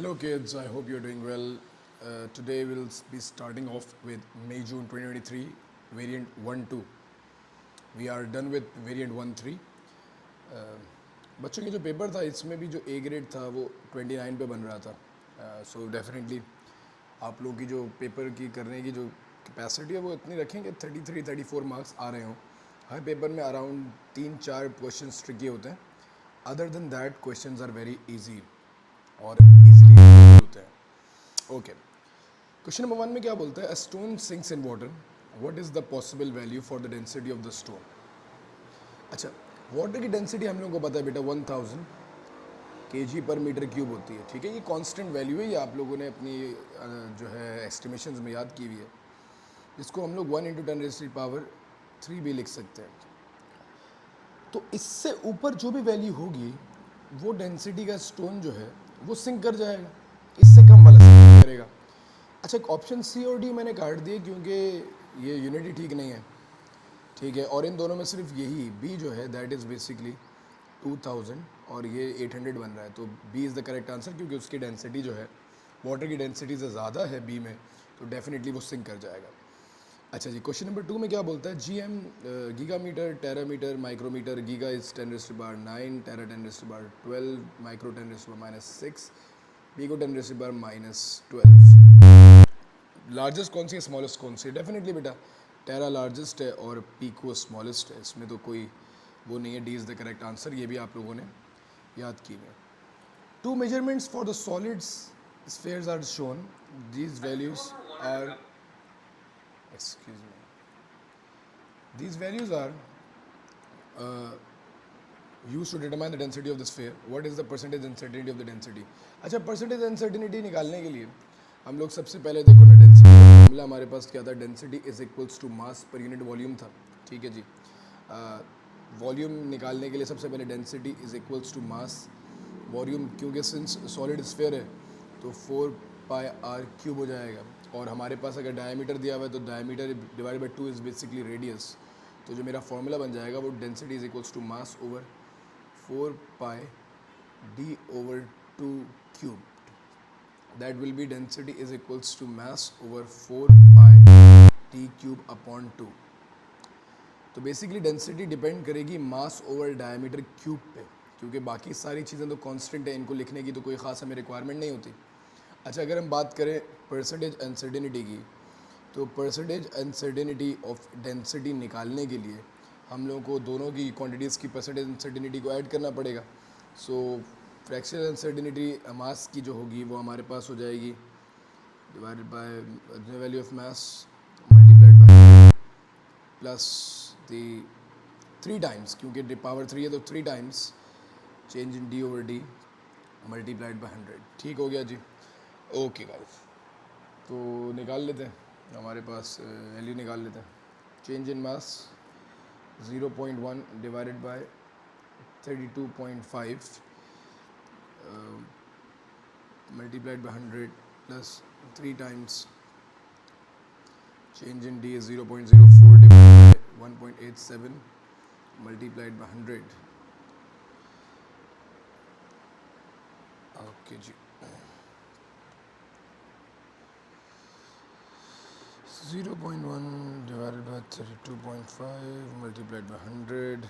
Hello kids, I hope you're doing well. Today we'll be starting off with May-June 2023 variant 1-2. We are done with variant 1-3. बच्चों की जो paper था इसमें भी जो ए ग्रेड था वो 29 पे बन रहा था. सो डेफिनेटली आप लोगों की जो पेपर की करने की जो कैपेसिटी है वो इतनी रखें कि 33-34 मार्क्स आ रहे हों. हर पेपर में अराउंड 3-4 क्वेश्चन ट्रिकी होते हैं. Other than that questions are very easy और इजीली होते हैं. ओके, क्वेश्चन नंबर 1 में क्या बोलता है? A stone sinks in water, what is the possible value for the density of the stone. अच्छा, वाटर की डेंसिटी हम लोगों को पता है बेटा 1000 kg पर मीटर क्यूब होती है. ठीक है, ये कांस्टेंट वैल्यू है, ये आप लोगों ने अपनी जो है एस्टिमेशंस में याद की हुई है. इसको हम लोग 1 × 10⁻³ भी लिख सकते हैं. तो इससे ऊपर जो भी वैल्यू होगी वो डेंसिटी का स्टोन जो है वो सिंक कर जाएगा, इससे कम वाला सिंक करेगा. अच्छा, एक ऑप्शन सी और डी मैंने काट दिए क्योंकि ये यूनिटी ठीक नहीं है. ठीक है, और इन दोनों में सिर्फ यही बी जो है दैट इज़ बेसिकली 2000 और ये 800 बन रहा है. तो B is the correct answer क्योंकि उसकी डेंसिटी जो है वाटर की डेंसिटी से ज़्यादा है बी में, तो डेफिनेटली वो सिंक कर जाएगा. अच्छा जी, क्वेश्चन नंबर 2 में क्या बोलता है? GM gigametre, terametre, micrometre. Giga is 10⁻⁹, tera 10⁻12, micro 10⁻⁻6, pico 10⁻⁻12. Largest कौन सी है, स्मॉलेस्ट कौन सी है? डेफिनेटली बेटा टेरा लार्जेस्ट है और पीको स्मॉलेस्ट है, इसमें तो कोई वो नहीं है. D is the correct answer, ये भी आप लोगों ने याद की है. Two measurements for the solids spheres are shown, these values are excuse me, these values are used to determine the density of the sphere. What is the percentage uncertainty of the density? अच्छा, percentage uncertainty निकालने के लिए हम लोग सबसे पहले देखो ना, डेंसिटी का फॉर्मूला हमारे पास क्या था? Density is equals to mass per unit volume था. ठीक है जी, वॉल्यूम निकालने के लिए सबसे पहले density is equals to mass volume, क्योंकि सिंस सॉलिड स्फेयर है तो 4πr³ हो जाएगा. और हमारे पास अगर डायमीटर दिया हुआ है तो diameter divide by 2 is basically radius. तो जो मेरा फॉर्मूला बन जाएगा वो density is equals to mass over 4πd/2³. That will be density is equals to mass over 4πd³ / 2. तो बेसिकली डेंसिटी डिपेंड करेगी मास ओवर डायमीटर क्यूब पे, क्योंकि बाकी सारी चीज़ें तो कांस्टेंट है, इनको लिखने की तो कोई ख़ास हमें रिक्वायरमेंट नहीं होती. अच्छा, अगर हम बात करें परसेंटेज अनसर्टिनिटी की, तो परसेंटेज अनसर्टिनिटी ऑफ डेंसिटी निकालने के लिए हम लोगों को दोनों की क्वांटिटीज़ की परसेंटेज अनसर्टिनिटी को ऐड करना पड़ेगा. सो फ्रैक्शनल अनसर्टिनिटी मास की जो होगी वो हमारे पास हो जाएगी divided by value of mass multiplied by plus the 3 times, क्योंकि पावर 3 है तो 3 times change in d/d multiplied by 100. ठीक हो गया जी. ओके गाइस, तो निकाल लेते हैं, हमारे पास वैल्यू निकाल लेते हैं. Change in mass 0.1 divided by 32.5 multiplied by 100 plus 3 times change in D 0.04 divided by 1.87 multiplied by 100. Okay जी, 0.1 divided by 32.5 multiplied by 100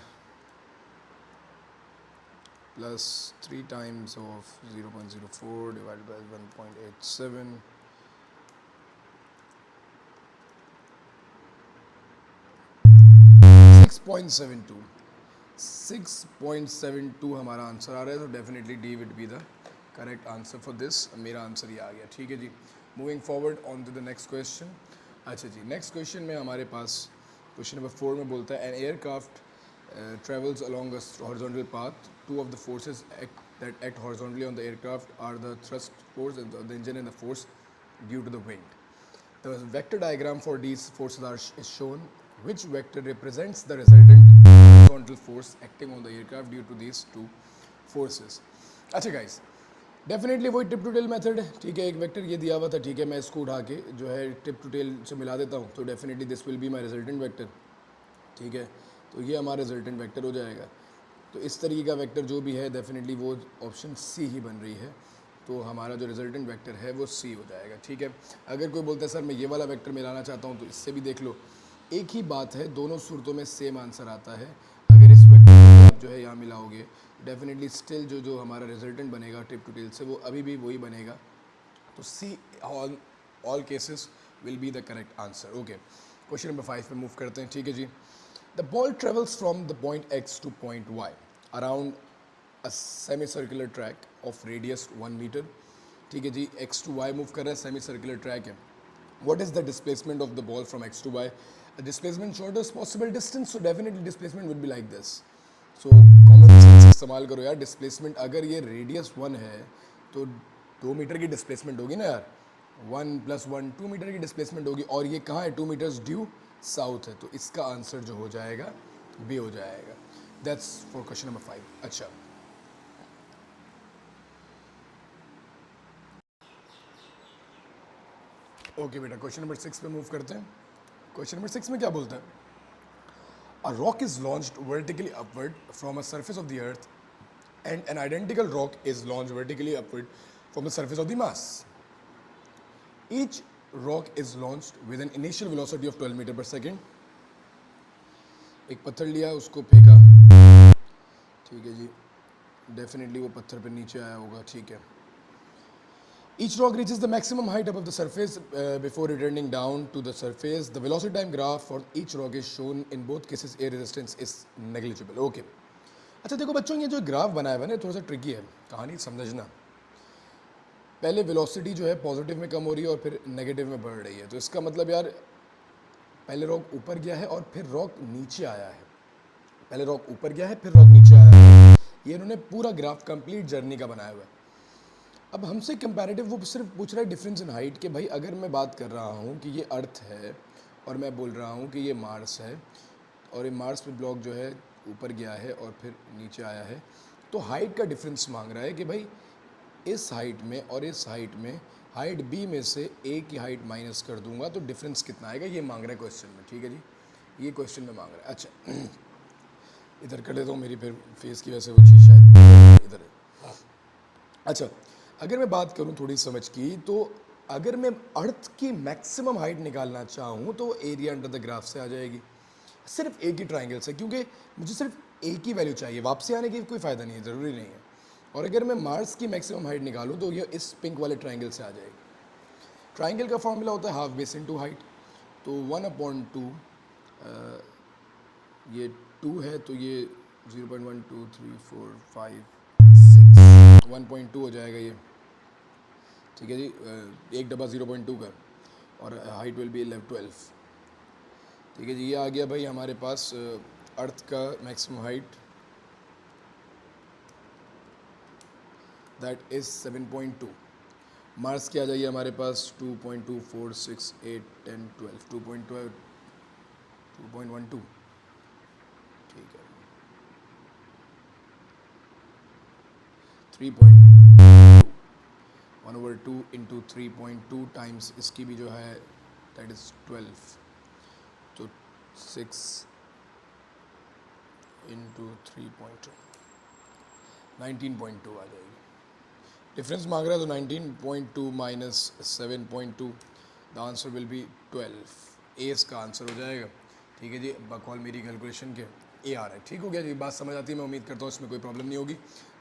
plus 3 times of 0.04 divided by 1.87 6.72. 6.72 हमारा आंसर आ रहा है, तो definitely D will be the correct answer for this. मेरा answer ये आ गया. ठीक है जी, moving forward on to the next question. अच्छा जी, नेक्स्ट क्वेश्चन में हमारे पास क्वेश्चन नंबर 4 में बोलता है an aircraft travels along a horizontal path. Two of the forces that act horizontally on the aircraft are the thrust force and the engine and the force due to the wind. The vector diagram for these forces is shown. Which vector represents the resultant horizontal force acting on the aircraft due to these two forces? अच्छा guys, definitely वही tip to tell method है. ठीक है, एक vector ये दिया हुआ था, ठीक है, मैं इसको उठा के जो है टिप टू टेल से मिला देता हूँ, तो definitely this will be my resultant vector. ठीक है, तो ये हमारा रिजल्टेंट वेक्टर हो जाएगा. तो इस तरीके का वेक्टर जो भी है डेफिनेटली वो ऑप्शन सी ही बन रही है. तो हमारा जो रिजल्टेंट वेक्टर है वो सी हो जाएगा। ठीक है, अगर कोई बोलता है सर मैं ये वाला वेक्टर मिलाना चाहता हूँ तो इससे भी देख लो, एक ही बात है, दोनों सूरतों में सेम आंसर आता है। अगर इस वेक्टर को आप जो है यहाँ मिलाओगे डेफिनेटली स्टिल जो जो हमारा रिजल्टेंट बनेगा टिप टू टेल से वो अभी भी वही बनेगा। तो C all cases will be the correct answer. Okay, question number 5 पे मूव करते हैं। ठीक है जी, the ball travels from the point X to point Y around a semi circular track of radius 1 metre. ठीक है जी, एक्स टू वाई मूव कर रहा है, सेमी सर्कुलर ट्रैक है। What is the displacement of the ball from x to y? A displacement shortest possible distance, so definitely displacement would be like this. So common sense इस्तेमाल करो यार, displacement अगर ये radius 1 है तो 2 metre की displacement होगी ना यार, 1 + 1 2 मीटर की डिस्प्लेसमेंट होगी, और ये कहाँ है, 2 मीटर्स ड्यू साउथ है, तो इसका आंसर जो हो जाएगा बी हो जाएगा। That's for question number 5। अच्छा, ओके बेटा, क्वेश्चन नंबर 6 पे मूव करते हैं। क्वेश्चन नंबर 6 में क्या बोलता है, a rock is launched vertically upward from a surface of the earth and an identical rock is launched vertically upward from the surface of the Mars. Each rock is launched with an initial velocity of 12 metre पर second. एक पत्थर लिया, उसको फेंका, ठीक है जी, definitely वो पत्थर पे नीचे आया होगा। ठीक है, each rock reaches the maximum height above the surface before returning down to the surface. The velocity time graph for each rock is shown. In both cases air resistance is negligible. Okay. अच्छा देखो बच्चों, ये जो graph बनाया हुआ है ना थोड़ा सा ट्रिकी है, कहानी समझना। पहले वेलोसिटी जो है पॉजिटिव में कम हो रही है और फिर नेगेटिव में बढ़ रही है, तो इसका मतलब यार पहले रॉक ऊपर गया है और फिर रॉक नीचे आया है, पहले रॉक ऊपर गया है फिर रॉक नीचे आया है। ये इन्होंने पूरा ग्राफ कंप्लीट जर्नी का बनाया हुआ है। अब हमसे कंपैरेटिव वो सिर्फ पूछ रहा है डिफरेंस इन हाइट, कि भाई अगर मैं बात कर रहा हूँ कि ये अर्थ है और मैं बोल रहा हूँ कि ये मार्स है, और ये मार्स पे ब्लॉक जो है ऊपर गया है और फिर नीचे आया है, तो हाइट का डिफरेंस मांग रहा है कि भाई इस हाइट में और इस हाइट में, हाइट बी में से ए की हाइट माइनस कर दूंगा तो डिफरेंस कितना आएगा, ये मांग रहा है क्वेश्चन में। ठीक है जी, ये क्वेश्चन में मांग रहा है। अच्छा इधर कर लेता हूँ, मेरी फिर फेस की वजह से वो चीज़ शायद इधर है। अच्छा, अगर मैं बात करूं थोड़ी समझ की, तो अगर मैं अर्थ की मैक्सिमम हाइट निकालना चाहूँ तो एरिया अंडर द ग्राफ से आ जाएगी, सिर्फ एक ही ट्राइंगल से, क्योंकि मुझे सिर्फ एक ही वैल्यू चाहिए, वापसी आने की कोई फ़ायदा नहीं है, ज़रूरी नहीं है। और अगर मैं मार्स की मैक्सिमम हाइट निकालूँ तो ये इस पिंक वाले ट्राइंगल से आ जाएगी। ट्राइंगल का फॉर्मूला होता है हाफ बेस इनटू हाइट, तो 1/2, ये 2 है तो ये 0.1 2 3 4 5 6 1.2 हो जाएगा ये। ठीक है जी, एक डब्बा 0.2 का, और हाइट विल बी 12। ठीक है जी, ये आ गया भाई हमारे पास अर्थ का maximum height, that is 7.2। Mars की आ जाइए हमारे पास 2.2 4 6 8 10 12 2.12 2.12। ठीक है, 3.2 1/2 इंटू 3.2 टाइम्स इसकी भी जो है दैट इज़ 12, तो 6 इंटू 3.2 19.2 आ जाएगी। डिफरेंस मांग रहा है तो 19.2 minus 7.2, the answer will be 12। ए इसका आंसर हो जाएगा। ठीक है जी, बकौल मेरी कैलकुलेशन के ए आ रहा है। ठीक हो गया जी, बात समझ आती है, मैं उम्मीद करता हूँ इसमें कोई प्रॉब्लम नहीं होगी।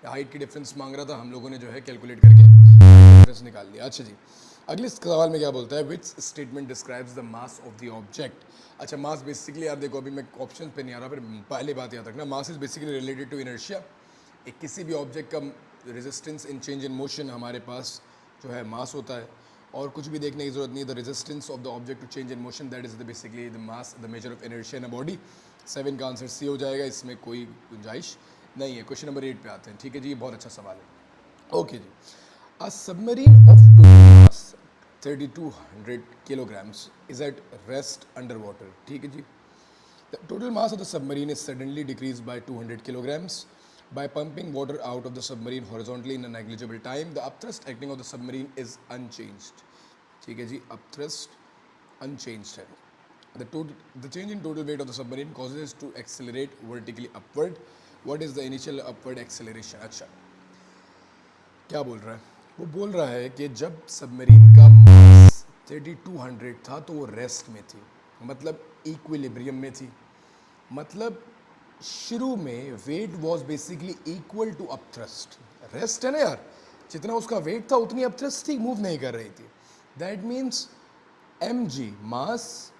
हाइट की डिफरेंस मांग रहा था, हम लोगों ने जो है कैलकुलेट करके डिफरेंस निकाल लिया। अच्छा जी, अगले सवाल में क्या बोलता है, which statement describes the mass of the object. अच्छा, मास बेसिकली यार देखो, अभी मैं ऑप्शन पे नहीं आ रहा, फिर पहले बात याद रखना, mass is basically related to inertia. एक किसी भी ऑब्जेक्ट का resistance in change in motion हमारे पास जो है मास होता है, और कुछ भी देखने की जरूरत नहीं है। The resistance of the object to change in motion, that is the basically the mass, the measure of inertia in a body. 7 का आंसर सी हो जाएगा, इसमें कोई गुंजाइश नहीं है। क्वेश्चन नंबर 8 पे आते हैं। ठीक है जी, ये बहुत अच्छा सवाल है। ओके जी, a submarine of total mass 3200 kilograms is at rest underwater। ठीक है जी, the total mass of the submarine is suddenly decreased by 200 kilograms by pumping water out of the submarine horizontally in a negligible time. The upthrust acting of the submarine is unchanged। ठीक है जी, upthrust unchanged है। The change in total weight of the submarine causes it to accelerate vertically upward. What is the initial upward acceleration? अच्छा, क्या बोल रहा है, वो बोल रहा है कि जब सबमरीन का मास 3200 था तो वो रेस्ट में थी, मतलब इक्विलिब्रियम में थी, मतलब शुरू में weight was basically equal to upthrust. Rest है ना यार, जितना उसका वेट था उतनी अपथ्रस्ट थी, मूव नहीं कर रही थी। That means M G mass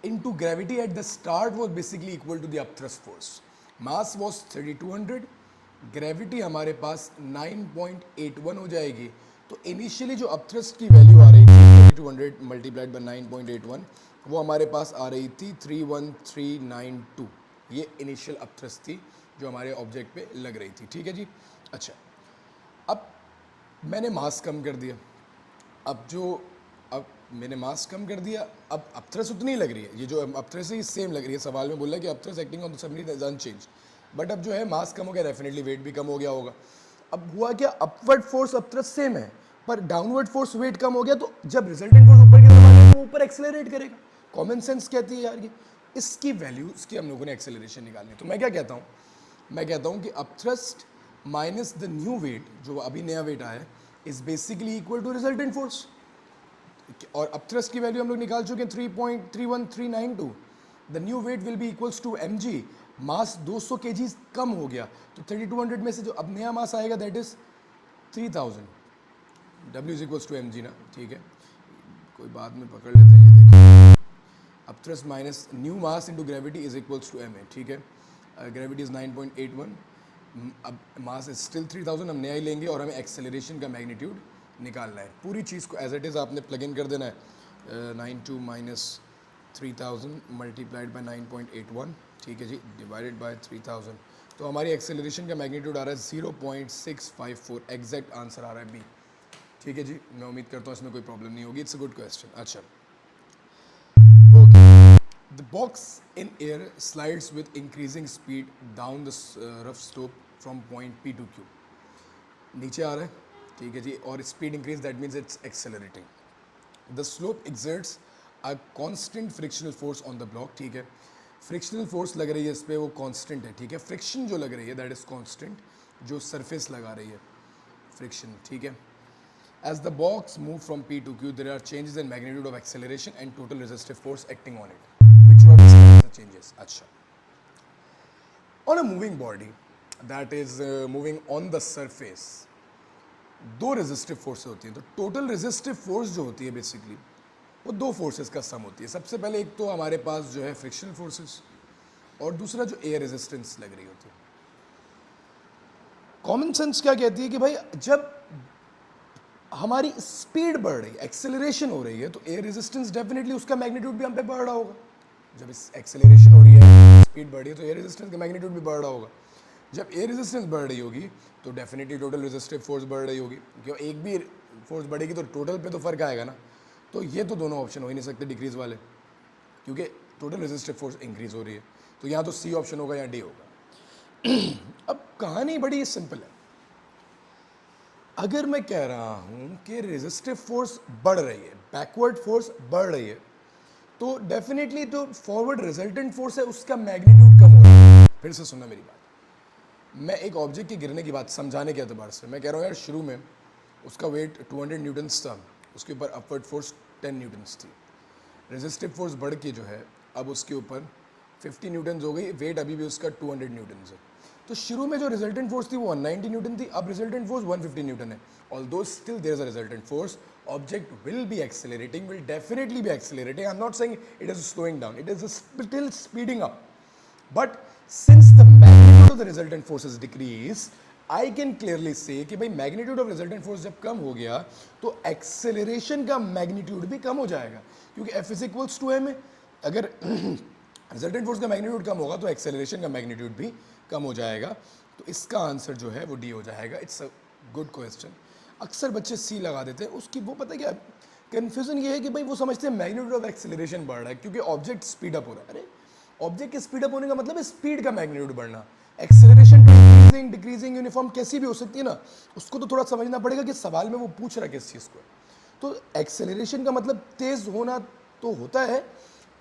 into gravity at the start was basically equal to the upthrust force. Mass was 3200, gravity हमारे पास 9.81 हो जाएगी। तो इनिशियली जो अपथ्रस्ट की वैल्यू आ रही थी 3200 मल्टीप्लाइड बाय 9.81, वो हमारे पास आ रही थी 31392। ये इनिशियल अपथ्रस्ट थी जो हमारे ऑब्जेक्ट पे लग रही थी, ठीक है जी। अच्छा, अब मैंने मास कम कर दिया, अब मैंने मास कम कर दिया, अब अपथ्रस्ट उतनी लग रही है, ये जो अपथ्रस्ट है ये सेम लग रही है। सवाल में बोला है कि upthrust acting on the submarine is unchanged, but अब जो है मास कम हो गया, डेफिनेटली वेट भी कम हो गया होगा। अब हुआ क्या, अपवर्ड फोर्स अपथ्रस्ट सेम है पर डाउनवर्ड फोर्स वेट कम हो गया, तो जब रिजल्टेंट फोर्स ऊपर की तरफ आ गया तो ऊपर एक्सेलरेट करेगा। कॉमन सेंस कहती है यार ये। इसकी वैल्यू, इसकी हम लोगों ने एक्सेलरेशन निकालनी है। तो मैं क्या कहता हूँ, मैं कहता हूँ कि upthrust minus the new weight, जो अभी नया वेट आया है, is basically equal to resultant force. और अपथ्रस्ट की वैल्यू हम लोग निकाल चुके हैं 3.31392। The new weight will be equals to M G, mass 200 kg कम हो गया, तो 3200 में से जो अब नया मास आएगा that is 3000। W is equals to M G ना, ठीक है, कोई बाद में पकड़ लेते हैं। ये देखिए, upthrust minus new mass into gravity is equals to M A, ठीक है। ग्रेविटी इज 9.81, अब मास इज स्टिल 3000, हम नया ही लेंगे और हमें एक्सेलरेशन का मैग्नीट्यूड निकालना है। पूरी चीज़ को एज इट इज़ आपने प्लग इन कर देना है, 92 माइनस 3000 मल्टीप्लाइड बाय 9.81, ठीक है जी, डिवाइडेड बाय 3000। तो हमारी एक्सेलरेशन का मैग्नीट्यूड आ रहा है 0.654, एग्जैक्ट आंसर आ रहा है बी, ठीक है जी। मैं उम्मीद करता हूँ इसमें कोई प्रॉब्लम नहीं होगी, इट्स अ गुड क्वेश्चन। अच्छा, the box in air slides with increasing speed down the rough slope from point P to Q, नीचे आ रहा है, ठीक है जी, और speed increase that means it's accelerating. The slope exerts a constant frictional force on the block, ठीक है, फ्रिक्शनल फोर्स लग रही है इस पर, वो कांस्टेंट है, ठीक है, फ्रिक्शन जो लग रही है दैट इज कांस्टेंट, जो सरफेस लगा रही है फ्रिक्शन, ठीक है। As the box move from P to Q there are changes in magnitude of acceleration and total resistive force acting on it, which were the changes. अच्छा, on a moving body that is moving on the surface, दो resistive forces होती हैं। तो total resistive force जो होती है basically वो दो फोर्सेस का सम होती है। सबसे पहले एक तो हमारे पास जो है फ्रिक्शनल फोर्सेस, और दूसरा जो एयर रेजिस्टेंस लग रही होती है। कॉमन सेंस क्या कहती है कि भाई जब हमारी स्पीड बढ़ रही है, एक्सेलरेशन हो रही है, तो एयर रेजिस्टेंस डेफिनेटली उसका मैग्नीट्यूड भी हम पे बढ़ रहा होगा। जब इस एक्सेलरेशन हो रही है, स्पीड बढ़ रही है, तो एयर रेजिस्टेंस का मैग्नीट्यूड भी बढ़ रहा होगा। जब एयर रेजिस्टेंस बढ़ रही होगी तो डेफिनेटली टोटल रेजिस्टिव फोर्स बढ़ रही होगी, क्योंकि एक भी फोर्स बढ़ेगी तो टोटल पे तो फर्क आएगा ना। तो ये तो दोनों ऑप्शन हो ही नहीं सकते डिक्रीज वाले, क्योंकि टोटल रेजिस्टिव फोर्स इंक्रीज हो रही है। तो यहाँ तो सी ऑप्शन होगा या डी होगा। अब कहानी बड़ी सिंपल है। अगर मैं कह रहा हूँ कि रेजिस्टिव फोर्स बढ़ रही है, बैकवर्ड फोर्स बढ़ रही है, तो डेफिनेटली जो फॉरवर्ड रिजल्टेंट फोर्स है उसका मैग्नीट्यूड कम हो रहा है। फिर से सुनना मेरी बात, मैं एक ऑब्जेक्ट के गिरने की बात समझाने के एतबार से मैं कह रहा हूँ यार, शुरू में उसका वेट 200 न्यूटन्स था, उसके ऊपर अपवर्ड फोर्स 10 न्यूटन्स थी, रेजिस्टिव फोर्स बढ़ के जो है अब उसके ऊपर 50 न्यूटन्स हो गई, वेट अभी भी उसका 200 न्यूटन्स है। तो शुरू में जो रिजल्टेंट फोर्स थी वो 190 न्यूटन थी, अब रिजल्टेंट फोर्स 150 न्यूटन है। Although still there is a resultant force, object will be accelerating, will definitely be accelerating. I am not saying it is slowing down, it is still speeding up, but since the magnitude of the resultant force is decreased, I can clearly say कि भाई magnitude of resultant force जब कम हो गया तो acceleration का magnitude भी कम हो जाएगा, क्योंकि F is equals to m है। अगर resultant force का magnitude कम होगा तो acceleration का magnitude भी कम हो जाएगा। तो इसका आंसर जो है वो डी हो जाएगा। It's a good question. अक्सर बच्चे सी लगा देते हैं, उसकी वो पता क्या कन्फ्यूजन ये है कि भाई वो समझते हैं मैग्नीट्यूड ऑफ एक्सेलरेशन बढ़ रहा है क्योंकि ऑब्जेक्ट स्पीड अप हो रहा है। अरे ऑब्जेक्ट के स्पीड अप होने का मतलब है स्पीड का मैग्नीट्यूड बढ़ना। Acceleration to increasing decreasing uniform कैसी भी हो सकती है ना, उसको तो थोड़ा समझना पड़ेगा कि सवाल में वो पूछ रहा है किस चीज़ को। तो एक्सेलरेशन का मतलब तेज होना तो होता है,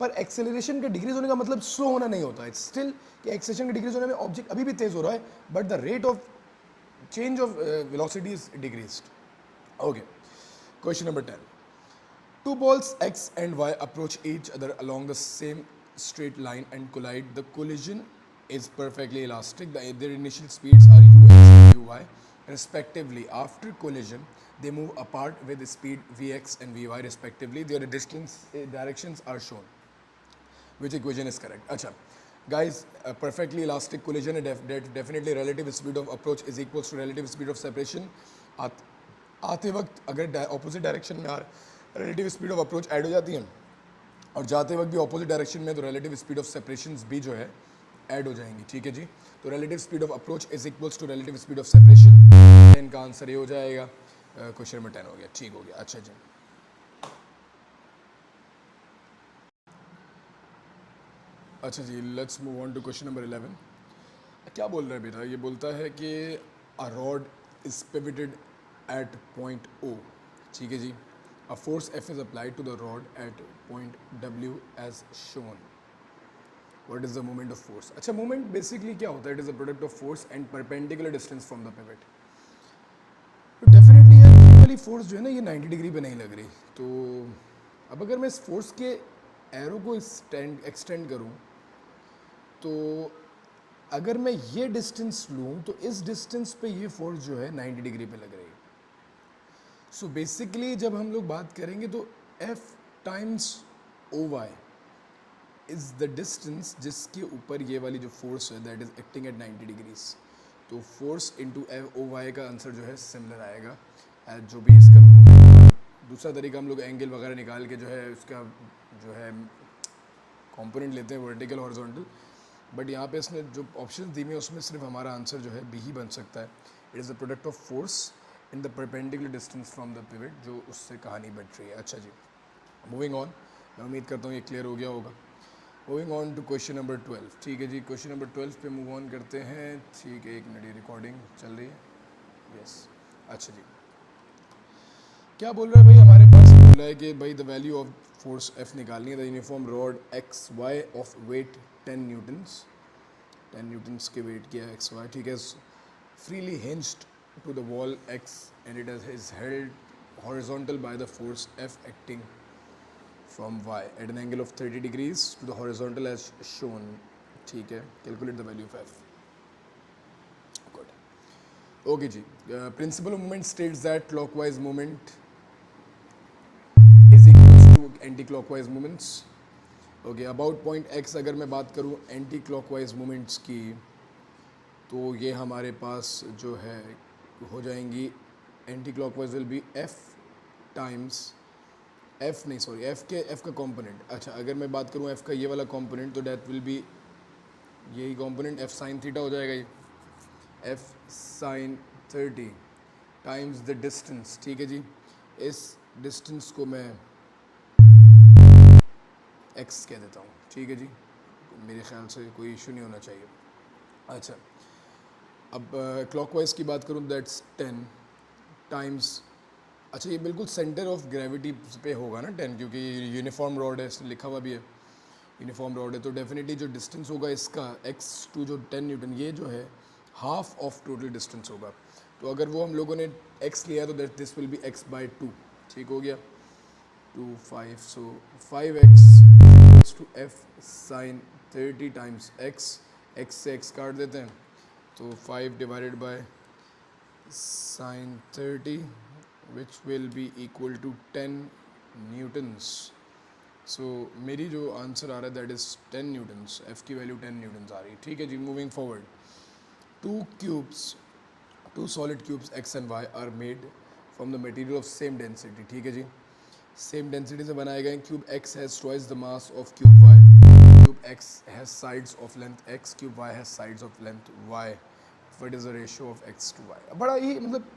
पर एक्सेलरेशन के डिक्रीज होने का मतलब स्लो होना नहीं होता है। स्टिल कि एक्सेलरेशन के डिक्रीज होने में ऑब्जेक्ट अभी भी तेज हो रहा है, but the rate of change of velocity is decreased. Okay, question number 10. Two balls x and y approach each other along the same straight line and collide. The collision is perfectly elastic. Their initial speeds are ux and uy respectively. After collision, they move apart with speed vx and vy respectively. Their distance directions are shown. Which equation is correct? Acha, guys, a perfectly elastic collision definitely relative speed of approach is equals to relative speed of separation. आते वक्त अगर opposite direction में relative speed of approach add हो जाती है और जाते वक्त भी ऑपोजिट डायरेक्शन में तो रिलेटिव स्पीड ऑफ सेपरेशन भी जो है ऐड हो जाएंगी. ठीक है जी. तो relative speed of approach is equals to relative speed of separation. इनका आंसर ये हो जाएगा. क्वेश्चन नंबर 10 हो गया. ठीक हो गया. अच्छा जी. अच्छा जी, let's move on to question number 11. क्या बोल रहा है बेटा? ये बोलता है कि a rod is pivoted at point O. ठीक है जी. A force F is applied to the rod at point W as shown. What is the moment of force? अच्छा, मोमेंट बेसिकली क्या होता है? It is a product of force and perpendicular distance from the pivot. तो definitely ये वाली force जो है ना, ये 90 डिग्री पे नहीं लग रही. तो अब अगर मैं इस फोर्स के एरो को एक्सटेंड करूँ तो अगर मैं ये डिस्टेंस लूँ तो इस डिस्टेंस पे ये फोर्स जो है 90 डिग्री पे लग रही है. सो बेसिकली जब हम लोग बात करेंगे तो F times O Y is the distance जिसके ऊपर ये वाली जो फोर्स है that is acting at 90 degrees. तो फोर्स इंटू ओ वाई का आंसर जो है सिमिलर आएगा एज जो भी इसका मोमेंट. दूसरा तरीका हम लोग एंगल वगैरह निकाल के जो है उसका जो है कंपोनेंट लेते हैं वर्टिकल हॉरिजॉन्टल. बट यहाँ पे इसने जो ऑप्शन दी हुई है उसमें सिर्फ हमारा आंसर जो है बी ही बन सकता है. It is the product of force in the perpendicular distance from the pivot, जो उससे कहानी बट रही है. अच्छा जी, मूविंग ऑन. मैं उम्मीद करता हूँ ये क्लियर हो गया होगा. Moving on to question number 12. ठीक है जी, क्वेश्चन नंबर 12 पे मूव ऑन करते हैं. ठीक है, एक मिनट, ये रिकॉर्डिंग चल रही है. यस. अच्छा जी, क्या बोल रहा है भाई? हमारे पास बोल रहा है कि भाई the value of force F निकालनी है. The uniform rod X Y of weight 10 newtons. 10 newtons के वेट किया एक्स वाई. ठीक है. Freely hinged to the wall X and it is held horizontal by the force F acting from Y at an angle of 30 degrees to the horizontal as shown. ठीक है. Calculate the value of F. Good. Okay ji. Principle of movement states that clockwise movement is equals to anti-clockwise movements. Okay. About point X अगर मैं बात करूँ anti-clockwise movements की तो ये हमारे पास जो है हो जाएंगी. Anti clockwise will be F times F नहीं सॉरी एफ का कंपोनेंट. अच्छा, अगर मैं बात करूँ एफ का ये वाला कंपोनेंट तो डेट विल बी यही कंपोनेंट एफ साइन थीटा हो जाएगा. ये F sine 30 times the distance. ठीक है जी. इस डिस्टेंस को मैं एक्स कह देता हूँ. ठीक है जी. मेरे ख्याल से कोई इशू नहीं होना चाहिए. अच्छा, अब क्लॉकवाइज की बात करूँ दैट्स 10 टाइम्स. अच्छा, ये बिल्कुल सेंटर ऑफ ग्रेविटी पे होगा ना 10, क्योंकि यूनिफॉर्म रॉड है, इसमें लिखा हुआ भी है यूनिफॉर्म रॉड है. तो डेफिनेटली जो डिस्टेंस होगा इसका x टू जो 10 न्यूटन ये जो है हाफ ऑफ टोटल डिस्टेंस होगा. तो अगर वो हम लोगों ने x लिया तो that this will be x by 2. ठीक हो गया. 2 5 so 5x equals to f sine 30 times x से x काट देते हैं तो 5 divided by sine 30 which will be equal to 10 newtons. So मेरी जो आंसर आ रहा है दैट इज़ 10 न्यूटन्स. एफ की वैल्यू 10 न्यूटन्स आ रही है. ठीक है जी. Moving forward. Two solid cubes x and Y are made from the material of same density. ठीक है जी. सेम डेंसिटी से बनाए गए. Cube X has twice the mass of cube Y. Cube x has sides of length x, cube y has sides of length y. What is the ratio of x to y? बड़ा ही मतलब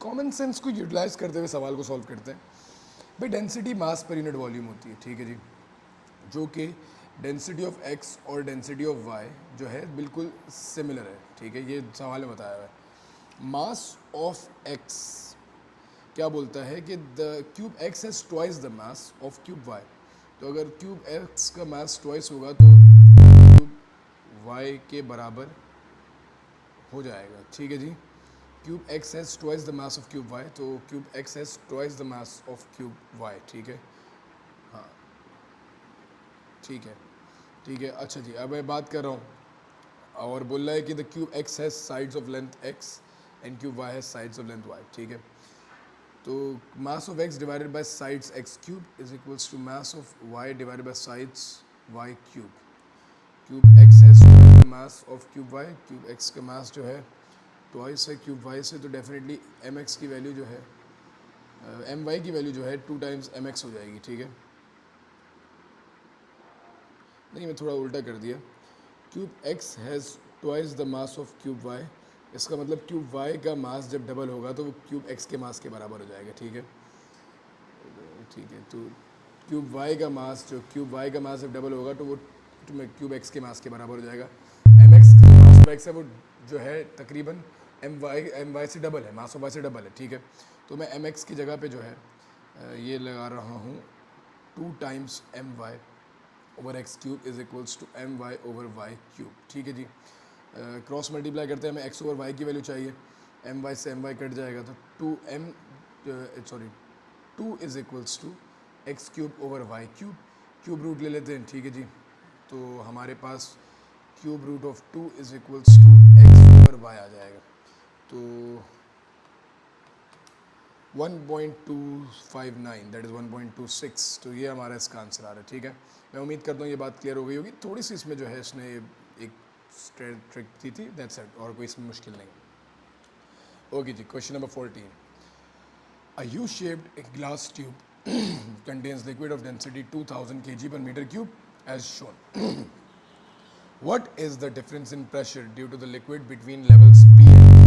common sense को utilise करते हुए सवाल को solve करते हैं. भाई density mass per unit volume होती है. ठीक है जी. जो कि डेंसिटी ऑफ x और डेंसिटी ऑफ y जो है बिल्कुल सिमिलर है. ठीक है. ये सवाल में बताया हुआ है. मास ऑफ x क्या बोलता है कि the cube x has twice the mass of cube y. तो अगर क्यूब x का मास ट्वाइस होगा तो क्यूब y के बराबर हो जाएगा. ठीक है जी. Cube X has twice the mass of cube Y, तो cube X has twice the mass of cube Y, ठीक है। हाँ ठीक है ठीक है। अच्छा जी, अब मैं बात कर रहा हूँ और बोल रहा है कि the cube X has sides of length X and cube Y has sides of length Y, ठीक है। तो mass of X divided by sides X cube is equals to mass of Y divided by sides Y cube. Cube X has twice the mass of cube Y, cube X का mass जो है twice है cube Y से, तो definitely M x की value जो है M Y की वैल्यू जो है 2 टाइम्स एम एक्स हो जाएगी, ठीक है। नहीं, मैं थोड़ा उल्टा कर दिया। Cube X has twice the mass of cube Y, इसका मतलब क्यूब वाई का मास जब डबल होगा तो वो क्यूब एक्स के मास के बराबर हो जाएगा, ठीक है। ठीक है, तो क्यूब वाई का मास जब डबल होगा तो वो क्यूब एक्स के मास के बराबर हो जाएगा। एम एक्स जो मास ऑफ एक्स है वो जो है तकरीबन एम वाई से डबल है, मास ऑफ वाई से डबल है, ठीक है। तो मैं एम एक्स की जगह पे जो है ये लगा रहा हूँ 2 times M Y over X cube is equals to M Y over Y cube, ठीक है जी। क्रॉस मल्टीप्लाई करते हैं, हमें एक्स ओवर वाई की वैल्यू चाहिए, एम वाई से एम वाई कट जाएगा तो 2 is equals to X cube over Y cube, cube root ले लेते हैं, ठीक है जी। तो हमारे पास cube root of 2 is equals to X over Y आ जाएगा, तो 1.259 दैट इज़ 1.26, तो ये हमारा इसका आंसर आ रहा है, ठीक है। मैं उम्मीद करता हूँ ये बात क्लियर हो गई होगी। थोड़ी सी इसमें जो है इसने एक ट्रिक दी थी, दैट्स इट, और कोई इसमें मुश्किल नहीं। ओके जी, question number 14। A U-shaped glass tube contains liquid of density 2000 kg per meter cube as shown. What is the difference in pressure due to the liquid between levels P and Q?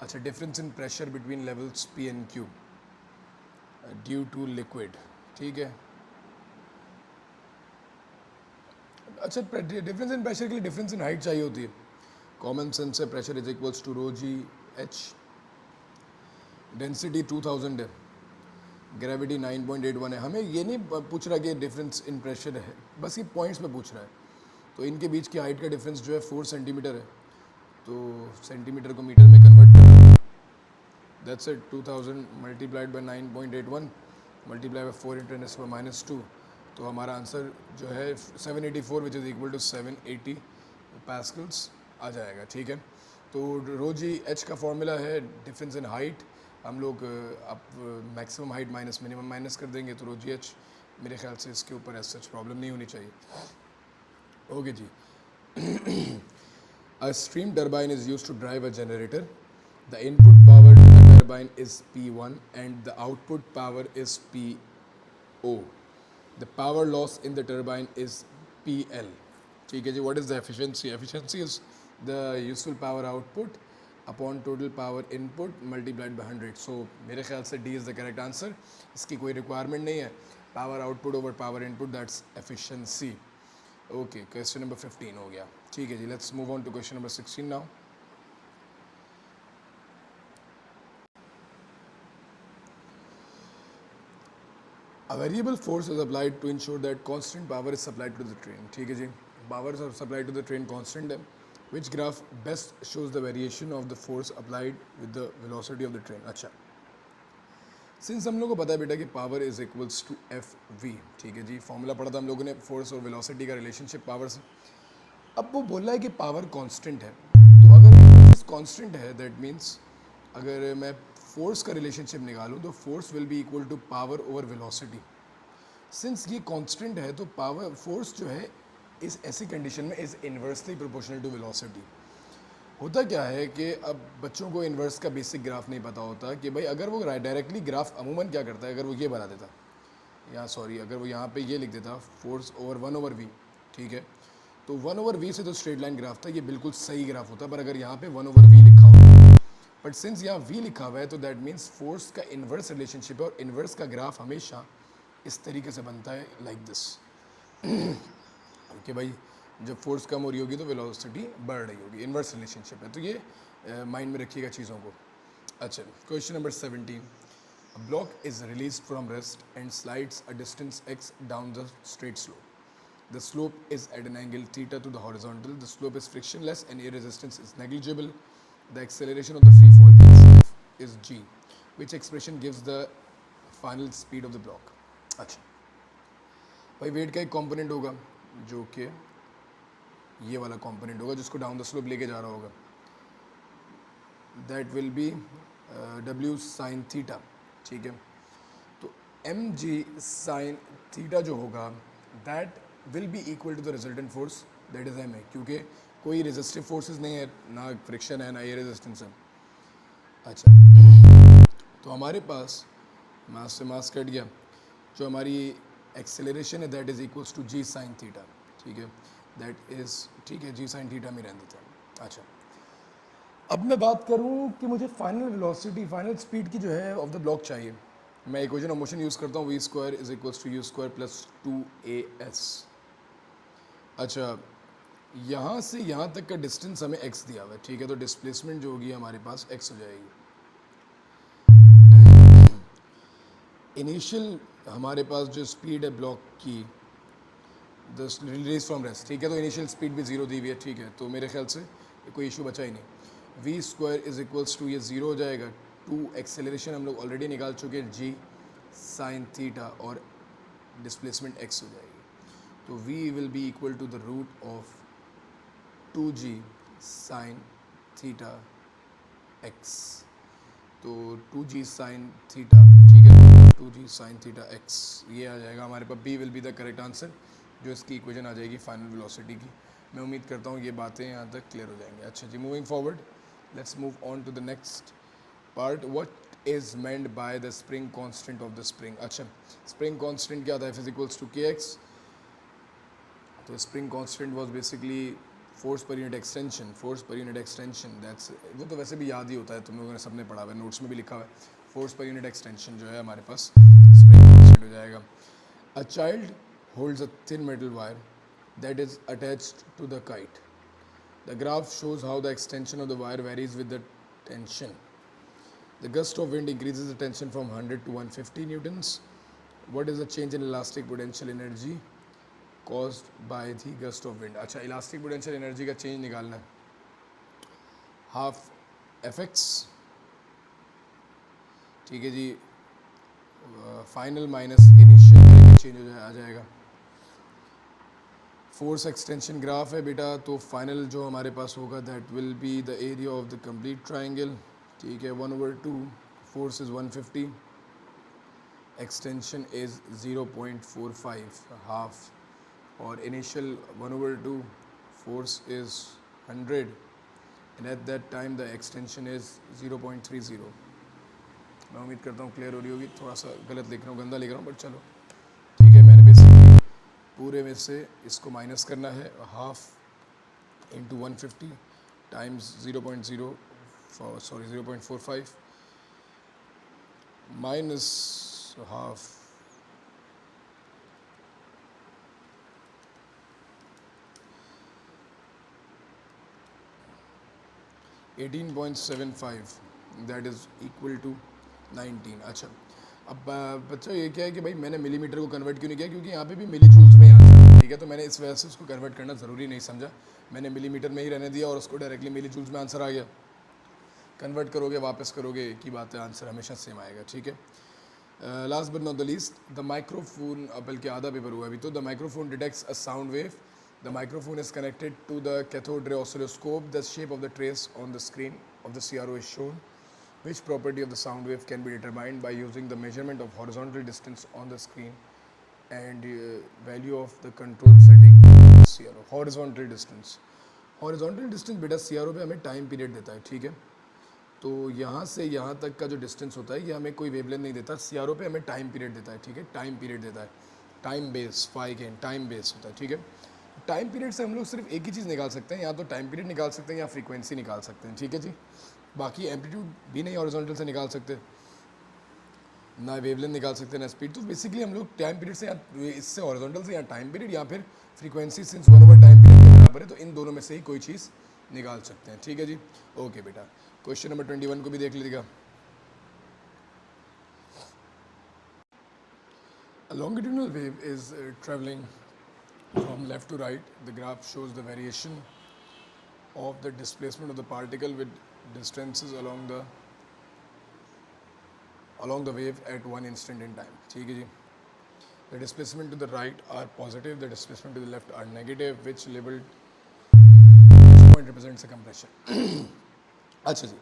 अच्छा, difference in pressure between levels P and Q due to liquid, ठीक है। अच्छा, difference in pressure के लिए difference in height चाहिए होती है। Common sense है, pressure is equals to rho G H, density 2000 है, ग्रेविटी 9.81 है। हमें ये नहीं पूछ रहा कि डिफरेंस इन प्रेशर है, बस ये पॉइंट्स में पूछ रहा है। तो इनके बीच की हाइट का डिफरेंस जो है 4 सेंटीमीटर है, तो सेंटीमीटर को मीटर में कन्वर्ट कर दो, that's it. 2000 multiplied by 9.81 multiply by 4 into 10⁻², तो हमारा आंसर जो है 784 which is equal to 780 pascals आ जाएगा, ठीक है। तो रो जी एच का फॉर्मूला है डिफरेंस इन हाइट, हम लोग अब maximum height minus minimum minus कर देंगे, तो रो जी एच मेरे ख्याल से इसके ऊपर ऐसा सच प्रॉब्लम नहीं होनी चाहिए। ओके जी। A steam turbine is used to drive a generator. The input power to the turbine is P1 and the output power is PO. The power loss in the turbine is PL. ठीक है जी, what is the efficiency? Efficiency is the useful power output upon total power input multiplied by 100. So मेरे ख्याल से D is the correct answer. इसकी कोई requirement नहीं है, power output over power input, that's efficiency. Okay, question number 15 हो गया, ठीक है जी। Let's move on to question number 16 now. A variable force is applied to ensure that constant power is supplied to the train, ठीक है जी। Power supply to the train constant है। Which graph best shows the variation of the force applied with the velocity of the train. अच्छा, since हम लोग को पता है बेटा कि power is equals to F V, ठीक है जी। फॉर्मूला पढ़ा था हम लोगों ने फोर्स और वेलोसिटी का रिलेशनशिप पावर से। अब वो बोल रहा है कि पावर कांस्टेंट है, तो अगर फोर्स कांस्टेंट है दैट मीन्स अगर मैं फोर्स का रिलेशनशिप निकालूं तो force will be equal to power over velocity. Since ये कांस्टेंट है तो पावर फोर्स जो है इस ऐसी कंडीशन में is inversely proportional to velocity. होता क्या है कि अब बच्चों को इन्वर्स का बेसिक ग्राफ नहीं पता होता कि भाई अगर वो डायरेक्टली ग्राफ अमूमन क्या करता है, अगर वो ये बना देता या सॉरी अगर वो यहाँ पे ये लिख देता फोर्स ओवर 1/v, ठीक है, तो 1/v से तो स्ट्रेट लाइन ग्राफ था, ये बिल्कुल सही ग्राफ होता। पर अगर यहाँ पे 1/v लिखा होता, बट सिंस यहाँ v लिखा हुआ है तो दैट मीन्स फोर्स का इन्वर्स रिलेशनशिप है, और इन्वर्स का ग्राफ हमेशा इस तरीके से बनता है लाइक दिस कि भाई जब फोर्स कम हो रही होगी तो वेलोसिटी बढ़ रही होगी, इन्वर्स रिलेशनशिप है। तो ये माइंड में रखिएगा चीज़ों को। अच्छा, question number 17। A block is released from rest and slides a distance x down the straight slope. The slope is at an angle theta to the horizontal. The slope is frictionless and air resistance is negligible. The acceleration of the free fall is g, which expression gives the final speed of the block. अच्छा भाई wait का एक component होगा जो कि ये वाला component होगा जिसको डाउन द स्लोप लेके जा रहा होगा, that will be W sine theta, ठीक है। तो एम जी साइन थीटा जो होगा that will be equal to the resultant force that is M A, क्योंकि कोई रेजिस्टिव फोर्सेस नहीं है, ना फ्रिक्शन है ना ये रेजिस्टेंस है। अच्छा तो हमारे पास मास से मास कट गया, जो हमारी एक्सेलरेशन है that is equals to G sine theta, ठीक है, दैट इज ठीक है जी साइन थीटा में रहने देता है। अच्छा अब मैं बात करूं कि मुझे फाइनल वेलोसिटी फाइनल स्पीड की जो है ऑफ द ब्लॉक चाहिए, मैं इक्वेशन ऑफ मोशन यूज़ करता हूँ V square is equals to U square plus 2as। अच्छा यहाँ से यहाँ तक का डिस्टेंस हमें x दिया हुआ है, ठीक है, तो डिस्प्लेसमेंट जो होगी हमारे पास x हो जाएगी। इनिशियल हमारे पास जो स्पीड है ब्लॉक की द रिलीज फ्रॉम रेस्ट, ठीक है, तो इनिशियल स्पीड भी जीरो दी हुई है, ठीक है, तो मेरे ख्याल से कोई इशू बचा ही नहीं। V square is equals to ये ज़ीरो हो जाएगा, टू एक्सेलरेशन हम लोग ऑलरेडी निकाल चुके हैं जी साइन थीटा और डिस्प्लेसमेंट x हो जाएगी, तो v will be equal to the root of 2g sine theta x, तो 2g साइन थीटा, ठीक है, 2g साइन थीटा x ये आ जाएगा हमारे पास, b will be the correct answer, जो इसकी इक्वेशन आ जाएगी फाइनल वेलोसिटी की। मैं उम्मीद करता हूँ ये बातें यहाँ तक क्लियर हो जाएंगी। अच्छा जी, moving forward let's move on to the next part, what is meant by the spring constant of the spring. अच्छा स्प्रिंग कांस्टेंट क्या था, F इक्वल्स टू kx, तो spring constant was basically force per unit extension, force per unit extension that's, वो तो वैसे भी याद ही होता है, तुम लोगों ने सबने पढ़ा हुआ है, नोट्स में भी लिखा हुआ है, फोर्स पर यूनिट एक्सटेंशन जो है हमारे पास स्प्रिंग कांस्टेंट हो जाएगा। A child holds a thin metal wire that is attached to the kite. The graph shows how the extension of the wire varies with the tension. The gust of wind increases the tension from 100 to 150 newtons. What is the change in elastic potential energy caused by the gust of wind? अच्छा elastic potential energy का change निकालना है, half fx, ठीक है जी, final minus initial change हो जाए आ जाएगा। Force extension graph है बेटा, तो फाइनल जो हमारे पास होगा that will be the area of the complete triangle, ठीक है, 1/2, force is 150, extension is 0.45 half, और initial 1/2, force is 100 and at that time the extension is 0.30। मैं उम्मीद करता हूँ क्लियर हो रही होगी, थोड़ा सा गलत लिख रहा हूँ, गंदा लिख रहा हूँ, बट चलो ठीक है। मैंने बेसिकली पूरे में से इसको माइनस करना है, half into 150 times 0.45 minus half, $18.75 that is equal to 19। अच्छा अब बच्चा ये क्या है कि भाई मैंने मिलीमीटर को कन्वर्ट क्यों नहीं किया, क्योंकि यहाँ पे भी मिली जूल्स में ही आंसर है, ठीक है, तो मैंने इस वजह से उसको कन्वर्ट करना ज़रूरी नहीं समझा, मैंने मिलीमीटर में ही रहने दिया और उसको डायरेक्टली मिली जूल्स में आंसर आ गया। कन्वर्ट करोगे वापस करोगे एक ही बात है, आंसर हमेशा सेम आएगा, ठीक है। Last but not the least, the microphone, बल्कि आधा पेपर हुआ अभी तो, the microphone detects a sound wave, the microphone is connected to the cathode ray oscilloscope, the shape of the trace on the screen of the CRO is shown, which property of the sound wave can be determined by using the measurement of horizontal distance on the screen and value of the control setting of the CRO। horizontal distance, horizontal distance बेटा CRO पे हमें time period देता है, ठीक है, तो यहाँ से यहाँ तक का जो डिस्टेंस होता है ये हमें कोई वेवलेंथ नहीं देता, CRO पे हमें टाइम पीरियड देता है, ठीक है, टाइम पीरियड देता है, टाइम बेस फाइक टाइम बेस होता है, ठीक है। टाइम पीरियड से हम लोग सिर्फ एक ही चीज़ निकाल सकते हैं, या तो टाइम पीरियड निकाल सकते हैं या फ्रीक्वेंसी निकाल सकते हैं, ठीक है जी, बाकी एम्पलीट्यूड भी नहीं हॉरिजॉन्टल से निकाल सकते, ना वेवलेंथ निकाल सकते ना स्पीड, तो बेसिकली हम लोग टाइम पीरियड से या इससे हॉरिजॉन्टल से या टाइम पीरियड या फिर फ्रीक्वेंसी सिंस 1/टाइम पीरियड के बराबर है, तो इन दोनों में से ही कोई चीज़ निकाल सकते हैं, ठीक है जी। ओके बेटा, क्वेश्चन नंबर 21 को भी देख लीजिएगा। A longitudinal wave is traveling from left to right. The graph shows the variation of the displacement of the particle with distances along the along the wave at one instant in time. ठीक है जी. The displacement to the right are positive, the displacement to the left are negative, which labeled point represents a compression. अच्छा जी,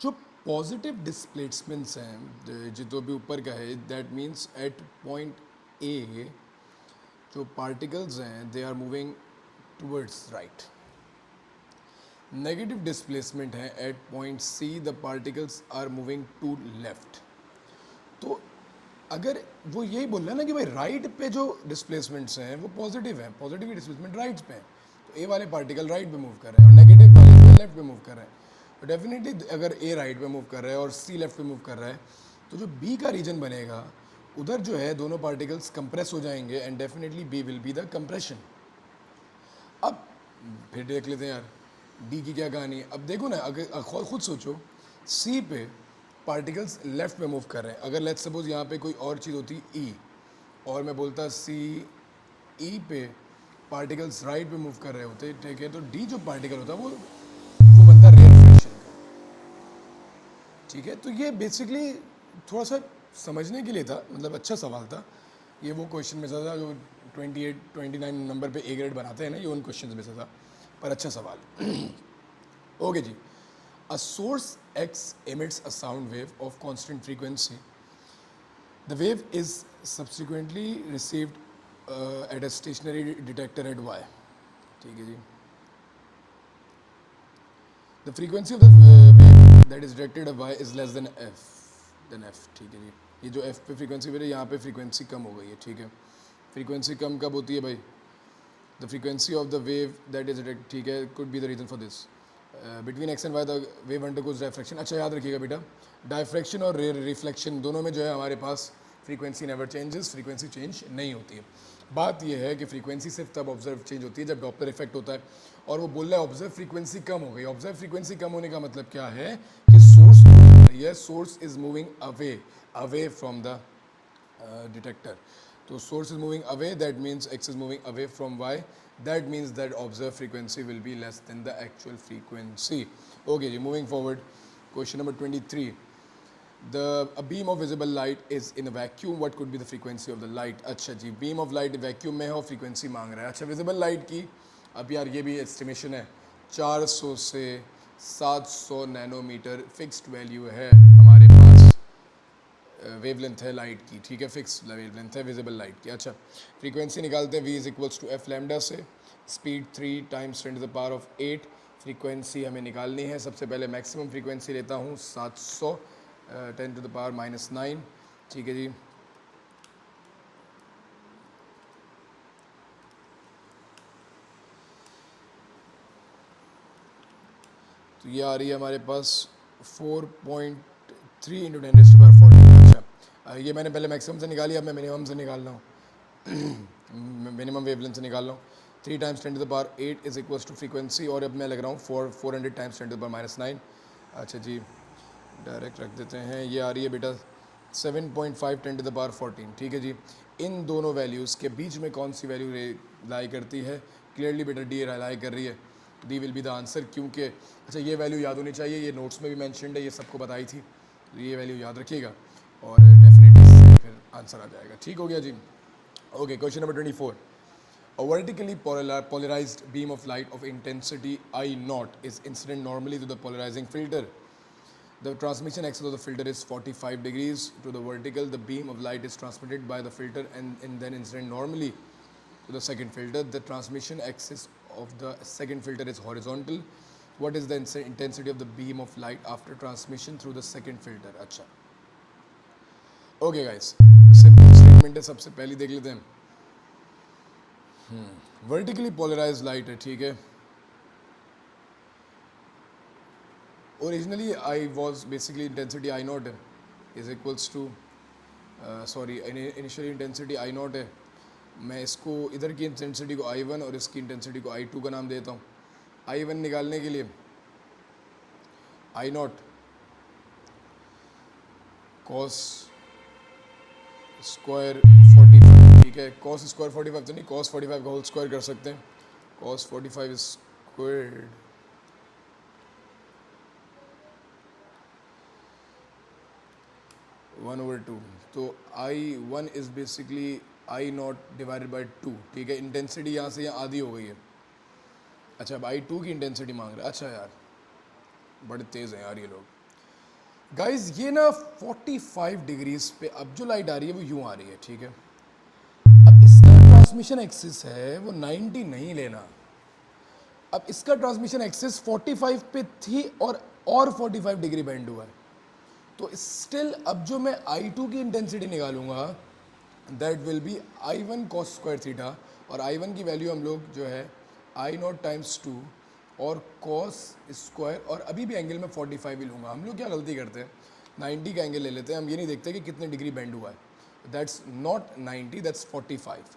जो positive displacements हैं जो भी ऊपर का है, that means at point A जो पार्टिकल्स हैं they are moving towards right. Negative displacement है at point C, the particles are moving to left. तो अगर वो यही बोल रहा है ना कि भाई राइट पे जो डिस्प्लेसमेंट्स हैं वो पॉजिटिव हैं, पॉजिटिव डिस्प्लेसमेंट राइट पे हैं, तो ए वाले पार्टिकल राइट पे मूव कर रहे हैं और नेगेटिव वाले लेफ्ट पे मूव कर रहे हैं. तो डेफिनेटली अगर ए राइट पे मूव कर रहा है और सी लेफ्ट पे मूव कर रहा है, तो जो बी का रीजन बनेगा उधर जो है दोनों पार्टिकल्स कंप्रेस हो जाएंगे and definitely be will be the compression. अब फिर देख लेते हैं यार डी की क्या कहानी है. अब देखो ना, अगर खुद सोचो, सी पे पार्टिकल्स लेफ्ट में मूव कर रहे हैं. अगर लेट्स सपोज यहाँ पे कोई और चीज़ होती ई और मैं बोलता सी ई पे पार्टिकल्स राइट पे मूव कर रहे होते, ठीक है, तो डी जो पार्टिकल होता वो बनता रिफ्लेक्शन का. ठीक है, तो ये बेसिकली थोड़ा सा समझने के लिए था, मतलब अच्छा सवाल था ये. वो क्वेश्चन में से था जो 28 29 नंबर पे ए ग्रेड बनाते हैं ना, ये उन क्वेश्चन में से था, पर अच्छा सवाल. ओके जी. A source X emits a sound wave of constant frequency. The wave is subsequently received at a stationary detector at Y. ठीक है जी. The frequency of the wave that is detected at Y is less than F. ठीक है जी. ये जो F पे frequency है यहाँ पे फ्रीक्वेंसी कम हो गई है. ठीक है, फ्रीक्वेंसी कम कब होती है भाई? The frequency of the wave that is detected, ठीक है, could be the reason for this. Between x and why the wave undergoes diffraction. अच्छा याद रखिएगा बेटा, डायफ्रैक्शन और रिफ्लेक्शन दोनों में जो है हमारे पास frequency never changes, frequency change नहीं होती है. बात यह है कि फ्रीक्वेंसी सिर्फ तब ऑब्जर्व चेंज होती है जब डॉपलर इफेक्ट होता है, और वो बोल रहा है ऑब्जर्व फ्रीक्वेंसी कम हो गई. ऑब्जर्व फ्रीक्वेंसी कम होने का मतलब क्या है कि सोर्स नहीं है, source is moving away away from the detector. तो source is moving away, that means x is moving away from y, that means that observed frequency will be less than the actual frequency. Okay ji, moving forward, question number 23. A beam of visible light is in a vacuum, what could be the frequency of the light? अच्छा जी, beam of light vacuum में है और frequency मांग रहा है. अच्छा, visible light की अब यार ये भी estimation है, 400 से 700 नैनोमीटर फिक्स्ड वैल्यू है हमारे पास. वेवलेंथ है लाइट की. ठीक है, फिक्स वेवलेंथ है विजिबल लाइट की. अच्छा, फ्रीक्वेंसी निकालते हैं. v is equals to F lambda से, speed 3 times 10 to the power of 8. Frequency हमें निकालनी है. सबसे पहले मैक्सिमम फ्रीक्वेंसी लेता हूँ 700 10 टू द पावर -9. ठीक है जी. तो ये आ रही है हमारे पास 4.3 इंटू 10 टू पावर 14. ये मैंने पहले मैक्सिमम से निकाली, अब मैं मिनिमम से निकाल रहा हूँ. मिनिमम वेवलेंथ से निकाल रहा हूँ. 3 times 10 to the power 8 is equals to frequency, और अब मैं लग रहा हूँ 400 टाइम्स 10 टू द पावर -9. अच्छा जी, डायरेक्ट रख देते हैं. ये आ रही है बेटा 7.5 10 टू द पावर 14. ठीक है जी. इन दोनों वैल्यूज़ के बीच में कौन सी वैल्यू लाई करती है? क्लियरली बेटा डी लाई कर रही है. D will be the answer, क्योंकि अच्छा ये वैल्यू याद होनी चाहिए, ये नोट्स में भी मैंशनड है, ये सबको बताई थी, तो ये वैल्यू याद रखिएगा और डेफिनेटली फिर आंसर आ जाएगा. ठीक हो गया जी. Okay, question number 24. A vertically polarized beam of light of intensity I naught is incident normally to the polarizing filter. The transmission axis of the filter is 45 degrees to the vertical. The beam of light is transmitted by the filter and then incident normally to the second filter. The transmission axis of the second filter is horizontal. What is the intensity of the beam of light after transmission through the second filter? अच्छा, okay guys, simple statement है. सबसे पहली देख लेते हैं. Vertically polarise light है. ठीक है, originally I was basically intensity I naught है is equals to sorry initially intensity I naught है. मैं इसको इधर की इंटेंसिटी को I1 और इसकी इंटेंसिटी को I2 का नाम देता हूँ. I1 निकालने के लिए I नॉट कॉस स्क्वायर 45. ठीक है, कॉस स्क्वायर 45 तो नहीं, कॉस 45 का होल स्क्वायर कर सकते हैं. कॉस 45 स्क्वायर्ड 1/2, तो I1 इज़ बेसिकली I0/2, ठीक है। इंटेंसिटी यहाँ से यहाँ आधी हो गई है। अच्छा, अब I2 की इंटेंसिटी मांग रहे हैं। अच्छा यार, बड़े तेज़ हैं यार ये लोग। गाइज ये ना 45 डिग्रीज पे अब जो लाइट आ रही है वो यूँ आ रही है, ठीक है। अब इसका ट्रांसमिशन एक्सिस है वो 90 नहीं लेना। अब इसका ट्रांसमिशन एक्सिस 45 पे थी और 45 डिग्री बेंड हुआ है, तो स्टिल अब जो मैं I2 की इंटेंसिटी निकालूंगा that will B I1 cos square theta, और I1 की वैल्यू हम लोग जो है I0 टाइम्स 2 और cos स्क्वायर, और अभी भी एंगल में 45 ही लूँगा। हम लोग क्या गलती करते हैं, 90 का एंगल ले लेते हैं, हम ये नहीं देखते कि कितने डिग्री बेंड हुआ है। That's not 90, that's 45।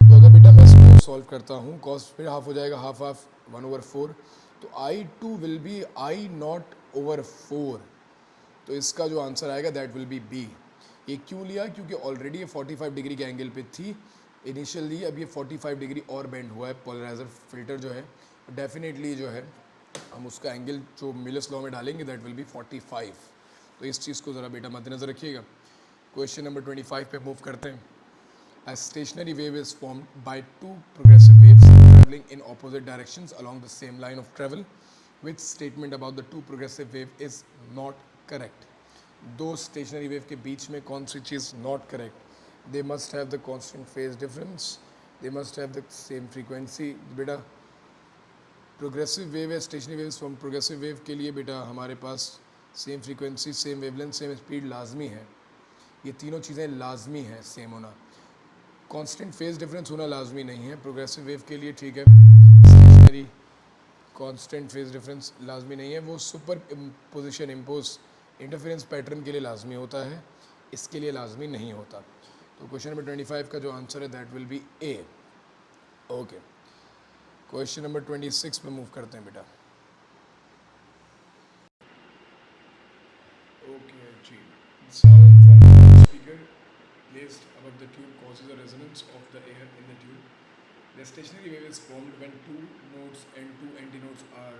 तो अगर बेटा मैं इसको सॉल्व करता हूँ, cos फिर हाफ हो जाएगा, हाफ हाफ 1/4, तो I2 विल बी I0/4। तो इसका जो आंसर आएगा दैट विल बी बी। ये क्यों लिया, क्योंकि ऑलरेडी ये 45 डिग्री के एंगल पे थी इनिशियली, अब ये 45 डिग्री और बेंड हुआ है। पोलराइजर फिल्टर जो है डेफिनेटली जो है हम उसका एंगल जो मिलर्स लॉ में डालेंगे दैट विल बी 45। तो इस चीज़ को ज़रा बेटा मद्देनज़र रखिएगा। क्वेश्चन नंबर 25 पे मूव करते हैं। A stationary wave is formed by two progressive waves traveling in opposite directions along the same line of travel. Which statement about the two progressive wave is not correct? दो stationary wave के बीच में कौन सी चीज़ not correct? They must have the constant phase difference. They must have the same frequency. बेटा progressive wave है, stationary waves from progressive wave के लिए बेटा हमारे पास same frequency, same wavelength, same speed लाजमी है। ये तीनों चीज़ें लाजमी हैं सेम होना। कांस्टेंट फेज डिफरेंस होना लाजमी नहीं है प्रोग्रेसिव वेव के लिए, ठीक है। स्टेशनरी कांस्टेंट फेज डिफरेंस लाजमी नहीं है, वो super position impose interference pattern के लिए लाजमी होता है, इसके लिए लाजमी नहीं होता। तो क्वेश्चन नंबर 25 का जो आंसर है that will be A. Okay, question number 26 में मूव करते हैं बेटा। ओके जी, sound from the speaker placed above the tube causes a resonance of the air in the tube. The stationary wave is formed when two nodes and two antinodes are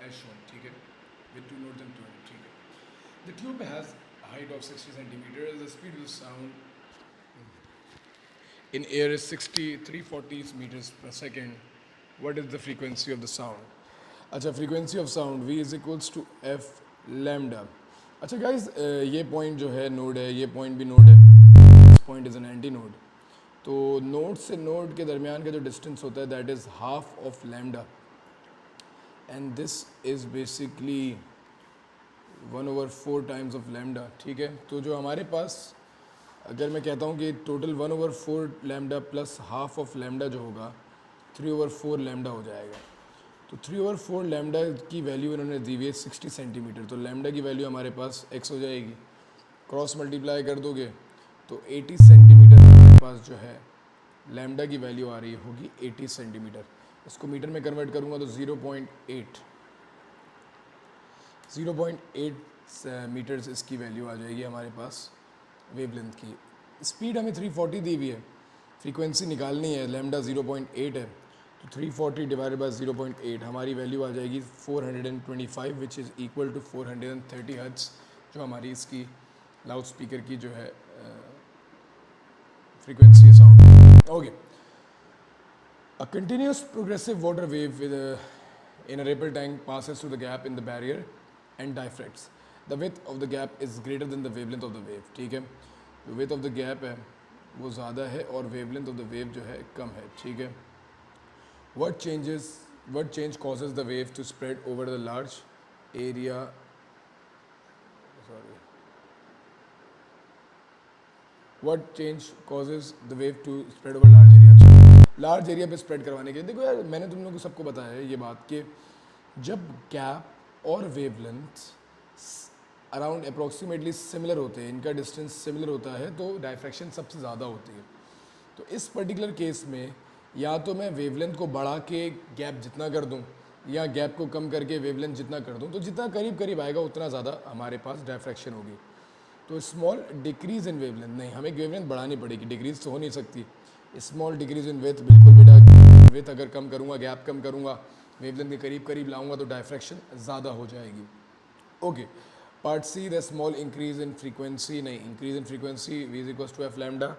as shown, ठीक है, with two nodes and two antinodes, ठीक है। The tube has a height of 60 centimeters. The speed of the sound in air is 340 meters per second. What is the frequency of the sound? अच्छा, frequency of sound V is equals to F lambda। अच्छा guys, ये point जो है node है, ये point भी node है, point is an anti node. तो नोड से नोड के दरमियान का जो डिस्टेंस होता है that is half of lambda, and this is basically 1/4 times of lambda, ठीक है। तो जो हमारे पास, अगर मैं कहता हूँ कि total 1/4 lambda plus half of lambda जो होगा 3/4 लैम्डा हो जाएगा। तो 3/4 लैम्डा की वैल्यू इन्होंने दी हुई है 60 सेंटीमीटर, तो लैम्डा की वैल्यू हमारे पास x हो जाएगी, क्रॉस मल्टीप्लाई कर दोगे तो 80 सेंटीमीटर हमारे पास जो है लैम्डा की वैल्यू आ रही होगी 80 सेंटीमीटर। इसको मीटर में कन्वर्ट करूँगा तो 0.8 मीटर्स इसकी वैल्यू आ जाएगी हमारे पास वेवलेंथ की। स्पीड हमें 340 दी हुई है, फ्रीक्वेंसी निकालनी है, लैम्डा 0.8 है, तो 340 डिवाइडेड बाय 0.8 हमारी वैल्यू आ जाएगी 425 which is equal to 430 hertz, जो हमारी इसकी लाउड स्पीकर की जो है frequency of sound. Okay. A continuous progressive water wave in a ripple tank passes through the gap in the barrier and diffracts. The width of the gap is greater than the wavelength of the wave. ठीक है, जो width of the gap है वो ज़्यादा है और wavelength of the wave जो है कम है, ठीक है। What change causes the wave to spread over the large area? Sorry. What change causes the wave to spread over large area? अच्छा, लार्ज एरिया पे स्प्रेड करवाने के लिए, देखो यार मैंने तुम लोगों को सबको बताया है ये बात कि जब गैप और वेवलेंथ अराउंड अप्रॉक्सीमेटली सिमिलर होते हैं, इनका डिस्टेंस सिमिलर होता है, तो डायफ्रैक्शन सबसे ज़्यादा होती है। तो इस पर्टिकुलर केस में या तो मैं वेवलेंथ को बढ़ा के गैप जितना कर दूं या गैप को कम करके वेवलेंथ जितना कर दूं, तो जितना करीब करीब आएगा उतना ज़्यादा हमारे पास डायफ्रैक्शन होगी। तो स्मॉल डिक्रीज इन वेवलेंथ नहीं, हमें वेवलेंथ बढ़ानी पड़ेगी, डिक्रीज तो हो नहीं सकती। स्मॉल डिक्रीज इन विथ, बिल्कुल बेटा, विथ अगर कम करूँगा, गैप कम करूँगा, वेवलेंथ के करीब करीब लाऊंगा तो डायफ्रैक्शन ज़्यादा हो जाएगी। Okay, part C, the small increase in frequency, नहीं, increase in frequency V is equal to F lambda,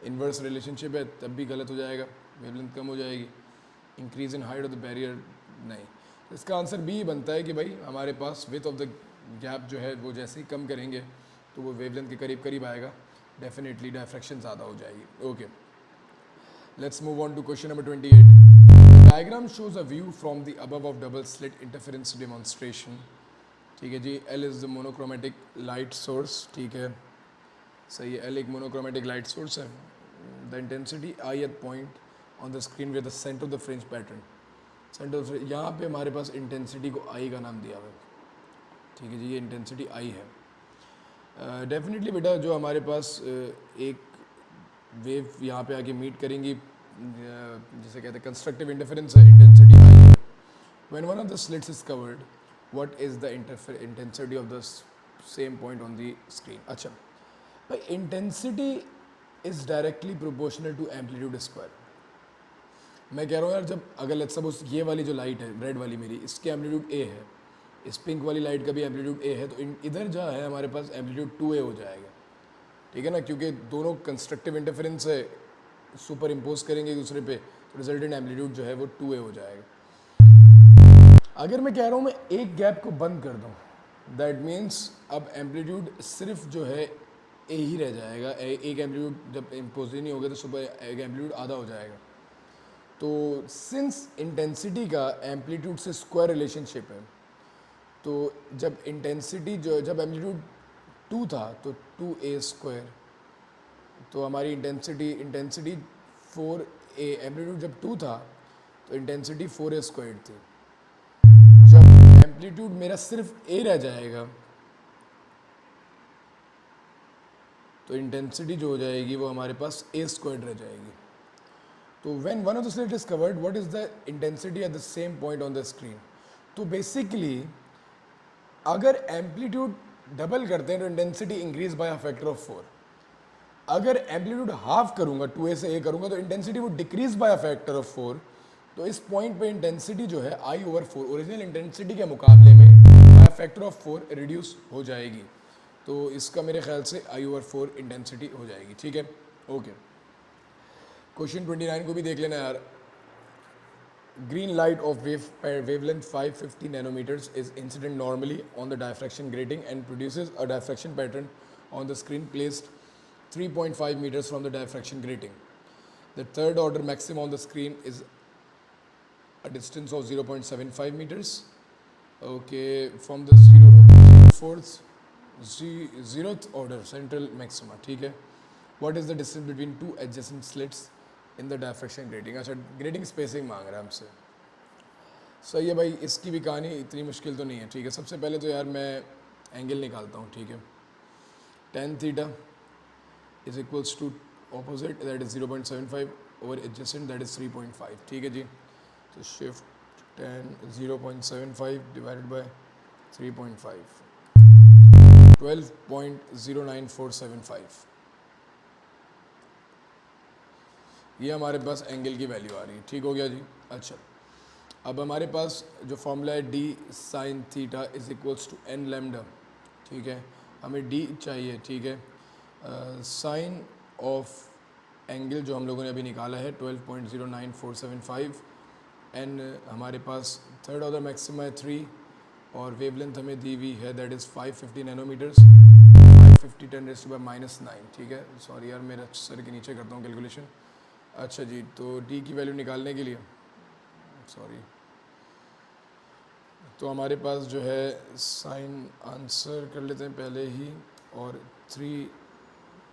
inverse relationship है, तब भी गलत हो जाएगा, वेवलेंथ कम हो जाएगी। Increase in height of the barrier, नहीं। इसका आंसर बी बनता है कि भाई हमारे पास विथ ऑफ द गैप जो है वो जैसे ही कम करेंगे तो वो वेवलेंथ के करीब करीब आएगा, डेफिनेटली डायफ्रैक्शन ज़्यादा हो जाएगी। Okay, let's move on to question number 28। Diagram shows a view from the above of double slit interference demonstration. ठीक है जी, L is the monochromatic light source, ठीक है, सही है, एल एक मोनोक्रोमेटिक लाइट सोर्स है। The intensity I at point on the screen with the centre of the fringe pattern, centre of, यहाँ पे हमारे पास इंटेंसिटी को आई का नाम दिया हुआ है, ठीक है जी, ये इंटेंसिटी आई है। डेफिनेटली बेटा जो हमारे पास एक वेव यहाँ पे आके मीट करेंगी, जिसे कहते हैं कंस्ट्रक्टिव इंटरफेरेंस है, इंटेंसिटी आई है। When one of the slits is covered, what is the intensity of the same point on the screen. अच्छा भाई, intensity is directly proportional to amplitude square. मैं कह रहा हूँ यार, जब अगर लेट्स सपोज ये वाली जो लाइट है रेड वाली मेरी, इसके एम्पलीट्यूड ए है, इस पिंक वाली लाइट का भी एम्पलीट्यूड ए है, तो इधर जो है हमारे पास एम्पलीट्यूड 2a हो जाएगा, ठीक है ना, क्योंकि दोनों कंस्ट्रक्टिव इंटरफेरेंस है, सुपर इम्पोज करेंगे एक दूसरे पे, तो रिजल्टेंट एम्पलीट्यूड जो है वो 2a हो जाएगा। अगर मैं कह रहा हूँ मैं एक गैप को बंद कर दूँ, दैट मीन्स अब एम्पलीट्यूड सिर्फ जो है ए ही रह जाएगा, एक एम्पलीट्यूड जब इम्पोज ही नहीं होगा तो सुपर एक एम्पलीट्यूड आधा हो जाएगा। तो सिंस इंटेंसिटी का एम्पलीट्यूड से स्क्वायर रिलेशनशिप है, तो जब इंटेंसिटी जो जब एम्पलीट्यूड 2 था तो 2a स्क्वायर, तो हमारी इंटेंसिटी 4a, एम्पलीट्यूड जब 2 था तो इंटेंसिटी 4a स्क्वायर थी। जब एम्पलीट्यूड मेरा सिर्फ a रह जाएगा तो इंटेंसिटी जो हो जाएगी वो हमारे पास a स्क्वायर रह जाएगी। तो when one of the slit is covered, what is the intensity at the same point on the screen. तो बेसिकली अगर एम्पलीट्यूड डबल करते हैं तो intensity increase by a factor of 4। अगर एम्पलीट्यूड हाफ करूंगा, 2a से a करूंगा, तो इंटेंसिटी वो decrease by a factor of 4। तो इस पॉइंट पे इंटेंसिटी जो है आई ओवर 4 ओरिजिनल इंटेंसिटी के मुकाबले में बाय फैक्टर ऑफ 4 रिड्यूस हो जाएगी। तो इसका मेरे ख्याल से आई ओवर 4 इंटेंसिटी हो जाएगी, ठीक है। ओके, क्वेश्चन 29 को भी देख लेना यार। Green light of wavelength 550 nanometers is incident normally on the diffraction grating and produces a diffraction pattern on the screen placed 3.5 meters from the diffraction grating. The third order maximum on the screen is a distance of 0.75 meters. Okay, from the 0th order central maxima, ठीक है। What is the distance between two adjacent slits in the diffraction grating. अच्छा, grating spacing मांग रहा है हमसे, सही है भाई, इसकी भी कहानी इतनी मुश्किल तो नहीं है, ठीक है। सबसे पहले तो यार मैं एंगल निकालता हूँ, ठीक है। tan theta is equals to opposite that is 0.75 over adjacent that is 3.5, ठीक है जी। तो शिफ्ट tan 0.75 डिवाइडेड बाय 3.5, 12.09475, ये हमारे पास एंगल की वैल्यू आ रही है, ठीक हो गया जी। अच्छा, अब हमारे पास जो फॉर्मूला है d sine theta is equals to n lambda, ठीक है, हमें डी चाहिए, ठीक है। साइन ऑफ एंगल जो हम लोगों ने अभी निकाला है 12.09475, एन हमारे पास थर्ड ऑर्डर मैक्सिमा है 3 और वेवलेंथ हमें दी हुई है दैट इज़ 550 नैनोमीटर्स, 550 10⁻⁹, ठीक है। सॉरी यार, मेरे सर के नीचे करता हूँ कैलकुलेशन। अच्छा जी, तो डी की वैल्यू निकालने के लिए सॉरी, तो हमारे पास जो है साइन आंसर कर लेते हैं पहले ही, और 3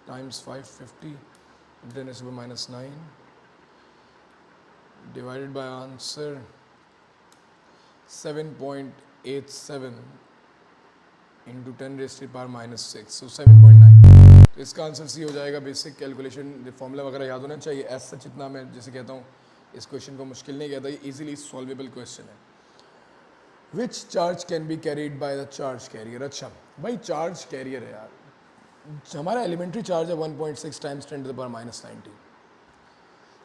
times 550 10⁻⁹ divided by answer 7.87 into 10⁻⁻⁶, सो 7.9। तो इसका आंसर सी हो जाएगा। बेसिक कैलकुलेशन फॉर्मूला वगैरह याद होना चाहिए। एज सच इतना मैं जैसे कहता हूँ इस क्वेश्चन को मुश्किल नहीं कहता, ये इजीली सॉल्वेबल क्वेश्चन है। Which charge can be carried by the charge carrier. अच्छा भाई, चार्ज कैरियर है यार, हमारा एलिमेंट्री चार्ज है 1.6 टाइम्स 10⁻⁹।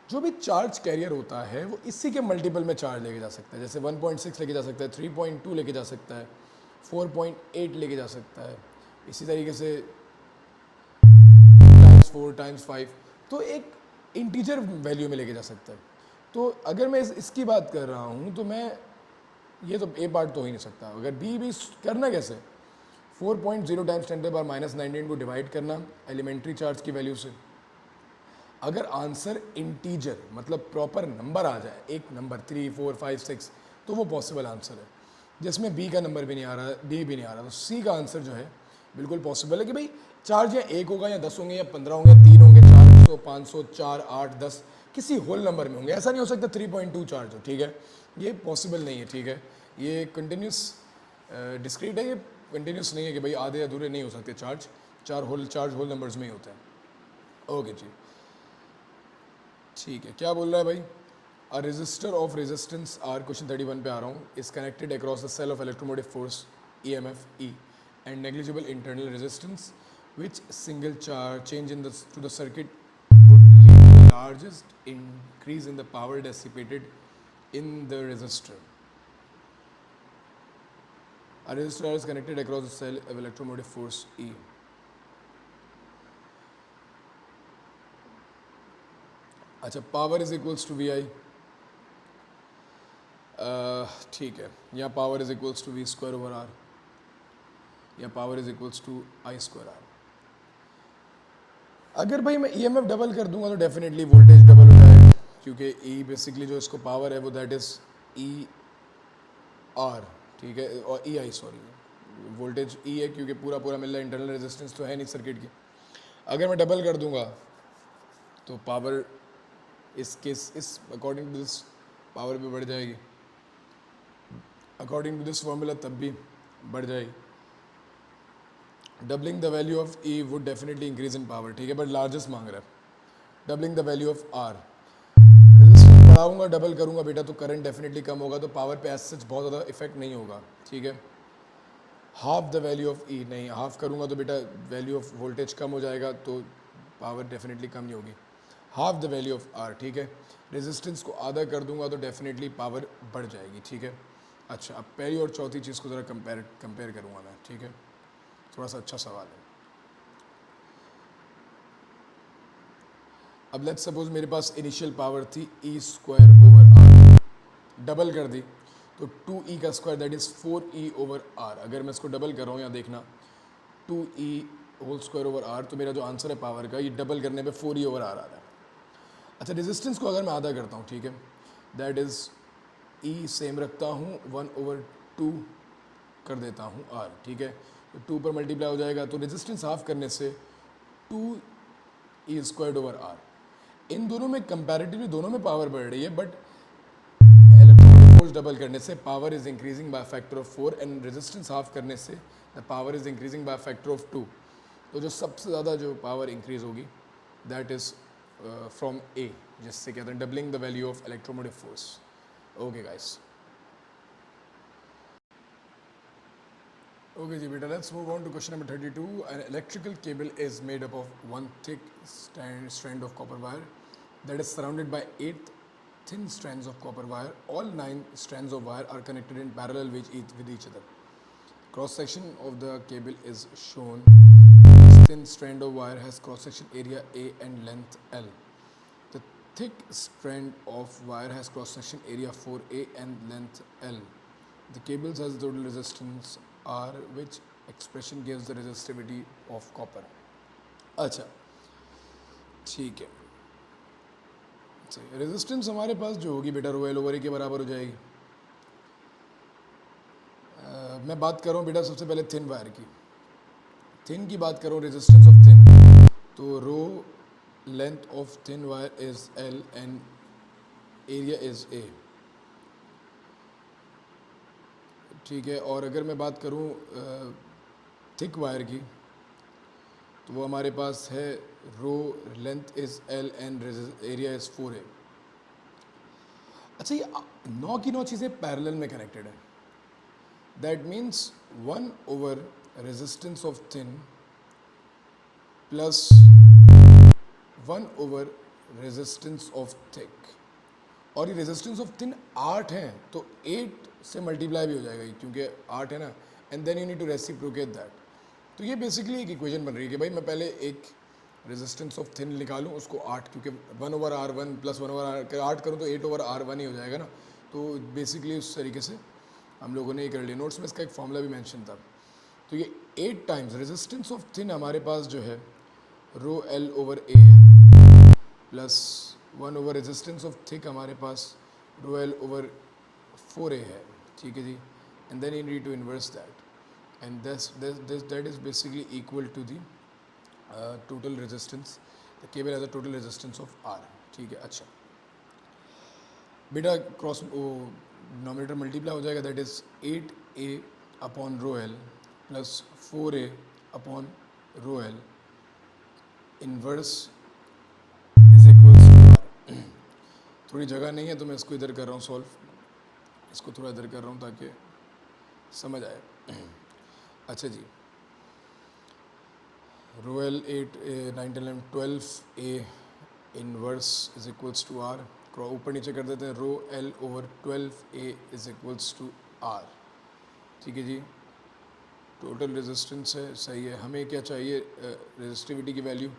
जो भी चार्ज कैरियर होता है वो इसी के मल्टीपल में चार्ज लेके जा सकता है, जैसे 1.6 लेके जा सकता है, 3.2 लेके जा सकता है, 4.8 लेके जा सकता है, इसी तरीके से ×4 ×5, तो एक इंटीजर वैल्यू में लेके जा सकता है। तो अगर मैं इसकी बात कर रहा हूँ तो मैं ये तो ए पार्ट तो हो ही नहीं सकता। अगर बी करना कैसे, 4.0 टाइम्स 10⁻⁻19 को डिवाइड करना एलिमेंट्री चार्ज की वैल्यू से। अगर आंसर इंटीजर मतलब प्रॉपर नंबर आ जाए, एक नंबर 3 4 5 6, तो वो पॉसिबल आंसर है, जिसमें बी का नंबर भी नहीं आ रहा, डी भी नहीं आ रहा, तो सी का आंसर जो है बिल्कुल पॉसिबल है कि भाई चार्ज या 1 होगा या 10 होंगे या 15 होंगे, 3 होंगे, 400 500 4 8 10 किसी होल नंबर में होंगे। ऐसा नहीं हो सकता 3.2 चार्ज हो, ठीक है, ये पॉसिबल नहीं है, ठीक है। ये कंटिन्यूस डिस्क्रीट है, ये कंटिन्यूस नहीं है कि भाई आधे अधूरे नहीं हो सकते चार्ज, चार्ज होल नंबर्स में ही होते हैं। ओके जी, ठीक है। क्या बोल रहा है भाई, a resistor of resistance R, question 31 पे आ रहा हूँ, is connected across the cell of electromotive force EMF E and negligible internal resistance, which single change in to the circuit would lead to the largest increase in the power dissipated in the resistor. A resistor is connected across the cell of electromotive force E. अच्छा, power is equals to VI, ठीक है, या power is equals to V²/R, या power is equals to I²R। अगर भाई मैं EMF double कर दूंगा तो डेफिनेटली वोल्टेज डबल हो जाएगा, क्योंकि E बेसिकली जो इसको पावर है वो दैट इज ER, ठीक है, और EI, सॉरी, वोल्टेज E है क्योंकि पूरा पूरा मिल रहा है, इंटरनल रेजिस्टेंस तो है नहीं सर्किट की। अगर मैं डबल कर दूंगा तो पावर इस अकॉर्डिंग टू दिस पावर भी बढ़ जाएगी, अकॉर्डिंग टू दिस फॉर्मूला तब भी बढ़ जाएगी। Doubling the value of E would definitely increase in power, ठीक है, बट लार्जेस्ट मांग रहा है। Doubling the value of R, resistance बढ़ाऊंगा डबल करूंगा बेटा तो करंट डेफिनेटली कम होगा, तो पावर पे एज सच बहुत ज़्यादा इफेक्ट नहीं होगा, ठीक है। Half the value of E, नहीं, हाफ करूंगा तो बेटा वैल्यू ऑफ वोल्टेज कम हो जाएगा, तो पावर डेफिनेटली कम नहीं होगी। Half the value of R, ठीक है, रेजिस्टेंस को आधा कर दूंगा तो डेफिनेटली पावर बढ़ जाएगी, ठीक है। अच्छा, अब पहली और चौथी चीज़ को ज़रा कंपेयर करूँगा मैं, ठीक है, थोड़ा सा अच्छा सवाल है। अब लेट्स सपोज मेरे पास इनिशियल पावर थी E²/R, डबल कर दी तो 2E का स्क्वायर दैट इज़ 4E/R। अगर मैं इसको डबल कर रहा हूँ, यहाँ देखना 2E² तो मेरा जो आंसर है पावर का, ये डबल करने पे 4E/R आ रहा है। अच्छा, रेजिस्टेंस को अगर मैं आधा करता हूँ, ठीक है, दैट इज़ E सेम रखता हूँ, 1/2 कर देता हूँ R, ठीक है, तो 2 पर मल्टीप्लाई हो जाएगा, तो रेजिस्टेंस हाफ करने से 2E²/R। इन दोनों में कंपैरेटिवली दोनों में पावर बढ़ रही है, बट इलेक्ट्रोमोटिव फोर्स डबल करने से power is increasing by factor of 4 and resistance half करने से the power is increasing by factor of 2। तो जो सबसे ज़्यादा जो पावर इंक्रीज होगी दैट इज़ फ्रॉम A, जिससे कहते हैं doubling the value of electromotive force. Okay guys, okay जी बेटा, let's move on to question number 32। An electrical cable is made up of one thick strand of copper wire that is surrounded by 8 thin strands of copper wire. All 9 strands of wire are connected in parallel with each other. Cross section of the cable is shown. Each thin strand of wire has cross section area A and length L. The thick strand of wire has cross section area 4A and length L. The cables has total resistance R, which expression gives the resistivity of copper. अच्छा, ठीक है, resistance हमारे पास जो होगी बेटा ρL/A के बराबर हो जाएगी। मैं बात कर रहा हूँ बेटा सबसे पहले थिन वायर की, थिन की बात करूँ, रेजिस्टेंस ऑफ थिन, तो rho length of thin wire is L and area is A, ठीक है। और अगर मैं बात करूँ थिक वायर की, तो वो हमारे पास है rho length is L and area is 4A। अच्छा, ये 9 की 9 चीज़ें पैरेलल में कनेक्टेड है, that means 1 resistance of thin plus 1 resistance of thick, और ये रेजिस्टेंस ऑफ थिन 8 है तो 8 से मल्टीप्लाई भी हो जाएगा क्योंकि 8 है ना, and then you need to reciprocate that. तो ये बेसिकली एक इक्वेशन बन रही है कि भाई मैं पहले एक रेजिस्टेंस ऑफ थिन निकालूं उसको 8, क्योंकि 1/r1 + 1/r 8 करूँ तो 8/r1 ही हो जाएगा ना। तो बेसिकली उस तरीके से हम लोगों ने ये कर लिया। नोट्स में इसका एक फॉर्मूला भी मेंशन था। तो ये 8 टाइम्स रेजिस्टेंस ऑफ थिन हमारे पास जो है ρl/a है, plus 1 over resistance of thick हमारे पास ρl/4a है, ठीक है जी। And then you need to inverse that, and that is basically equal to the total resistance. The cable has a total resistance of r, ठीक है। अच्छा बेटा क्रॉस नॉमिनेटर मल्टीप्लाई हो जाएगा, that is 8a/ρl plus 4a/ρl inverse is equals to r। थोड़ी जगह नहीं है तो मैं इसको इधर कर रहा हूँ सॉल्व, इसको थोड़ा इधर कर रहा हूँ ताकि समझ आए। अच्छा जी, ρl 8 9 10 11 12a inverse is equals to r। ऊपर नीचे कर देते हैं, ρl/12a is equals to r, ठीक है जी। टोटल रेजिस्टेंस है, सही है। हमें क्या चाहिए, रेजिस्टिविटी की वैल्यू,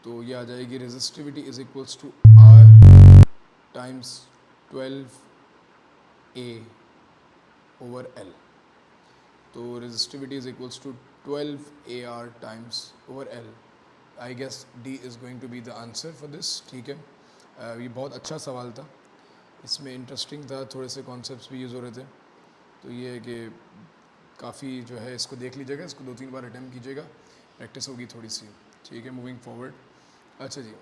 तो ये आ जाएगी resistivity is equals to r times 12a/l। तो resistivity is equals to 12ar times over l। I guess D is going to be the answer for this, ठीक है। ये बहुत अच्छा सवाल था, इसमें इंटरेस्टिंग था, थोड़े से कॉन्सेप्ट्स भी यूज़ हो रहे थे। तो ये है कि काफ़ी जो है इसको देख लीजिएगा, इसको 2-3 बार अटैम्प्ट कीजिएगा, प्रैक्टिस होगी थोड़ी सी, ठीक है। मूविंग फॉरवर्ड, अच्छा जी,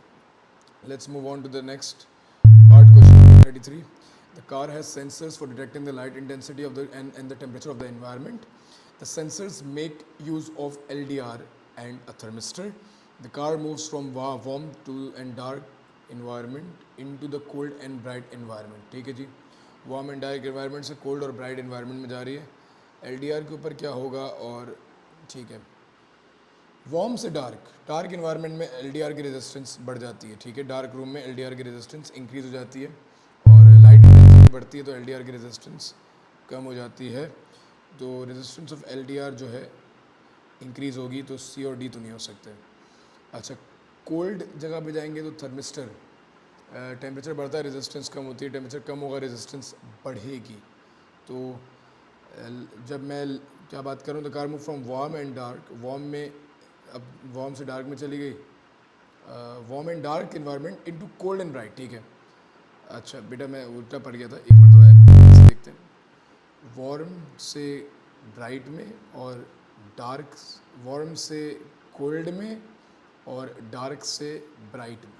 let's move on to the next part, question 33। The car has sensors for detecting the light intensity of the and the temperature of the environment. The sensors make use of LDR and a thermistor. The car moves from warm to and dark environment into the cold and bright environment, ठीक है जी। Warm and dark environment से cold और bright environment में जा रही है। LDR के ऊपर क्या होगा, और ठीक है, वार्म से डार्क एनवायरनमेंट में LDR की रेजिस्टेंस बढ़ जाती है, ठीक है। डार्क रूम में LDR की रेजिस्टेंस इंक्रीज हो जाती है, और लाइट इंटेंसिटी बढ़ती है तो LDR की रेजिस्टेंस कम हो जाती है। तो रेजिस्टेंस ऑफ LDR जो है इंक्रीज होगी, तो C और D तो नहीं हो सकते। अच्छा, कोल्ड जगह पे जाएंगे तो थर्मिस्टर, टेम्परेचर बढ़ता है रेजिस्टेंस कम होती है, टेम्परेचर कम होगा रेजिस्टेंस बढ़ेगी। तो जब मैं क्या बात करूँ, तो car move from warm and dark, warm में, अब वार्म से डार्क में चली गई, warm and dark environment into cold and bright, ठीक है। अच्छा बेटा मैं उल्टा पड़ गया था, एक मतलब देखते हैं। वार्म से ब्राइट में, और डार्क, वार्म से कोल्ड में, और डार्क से ब्राइट में।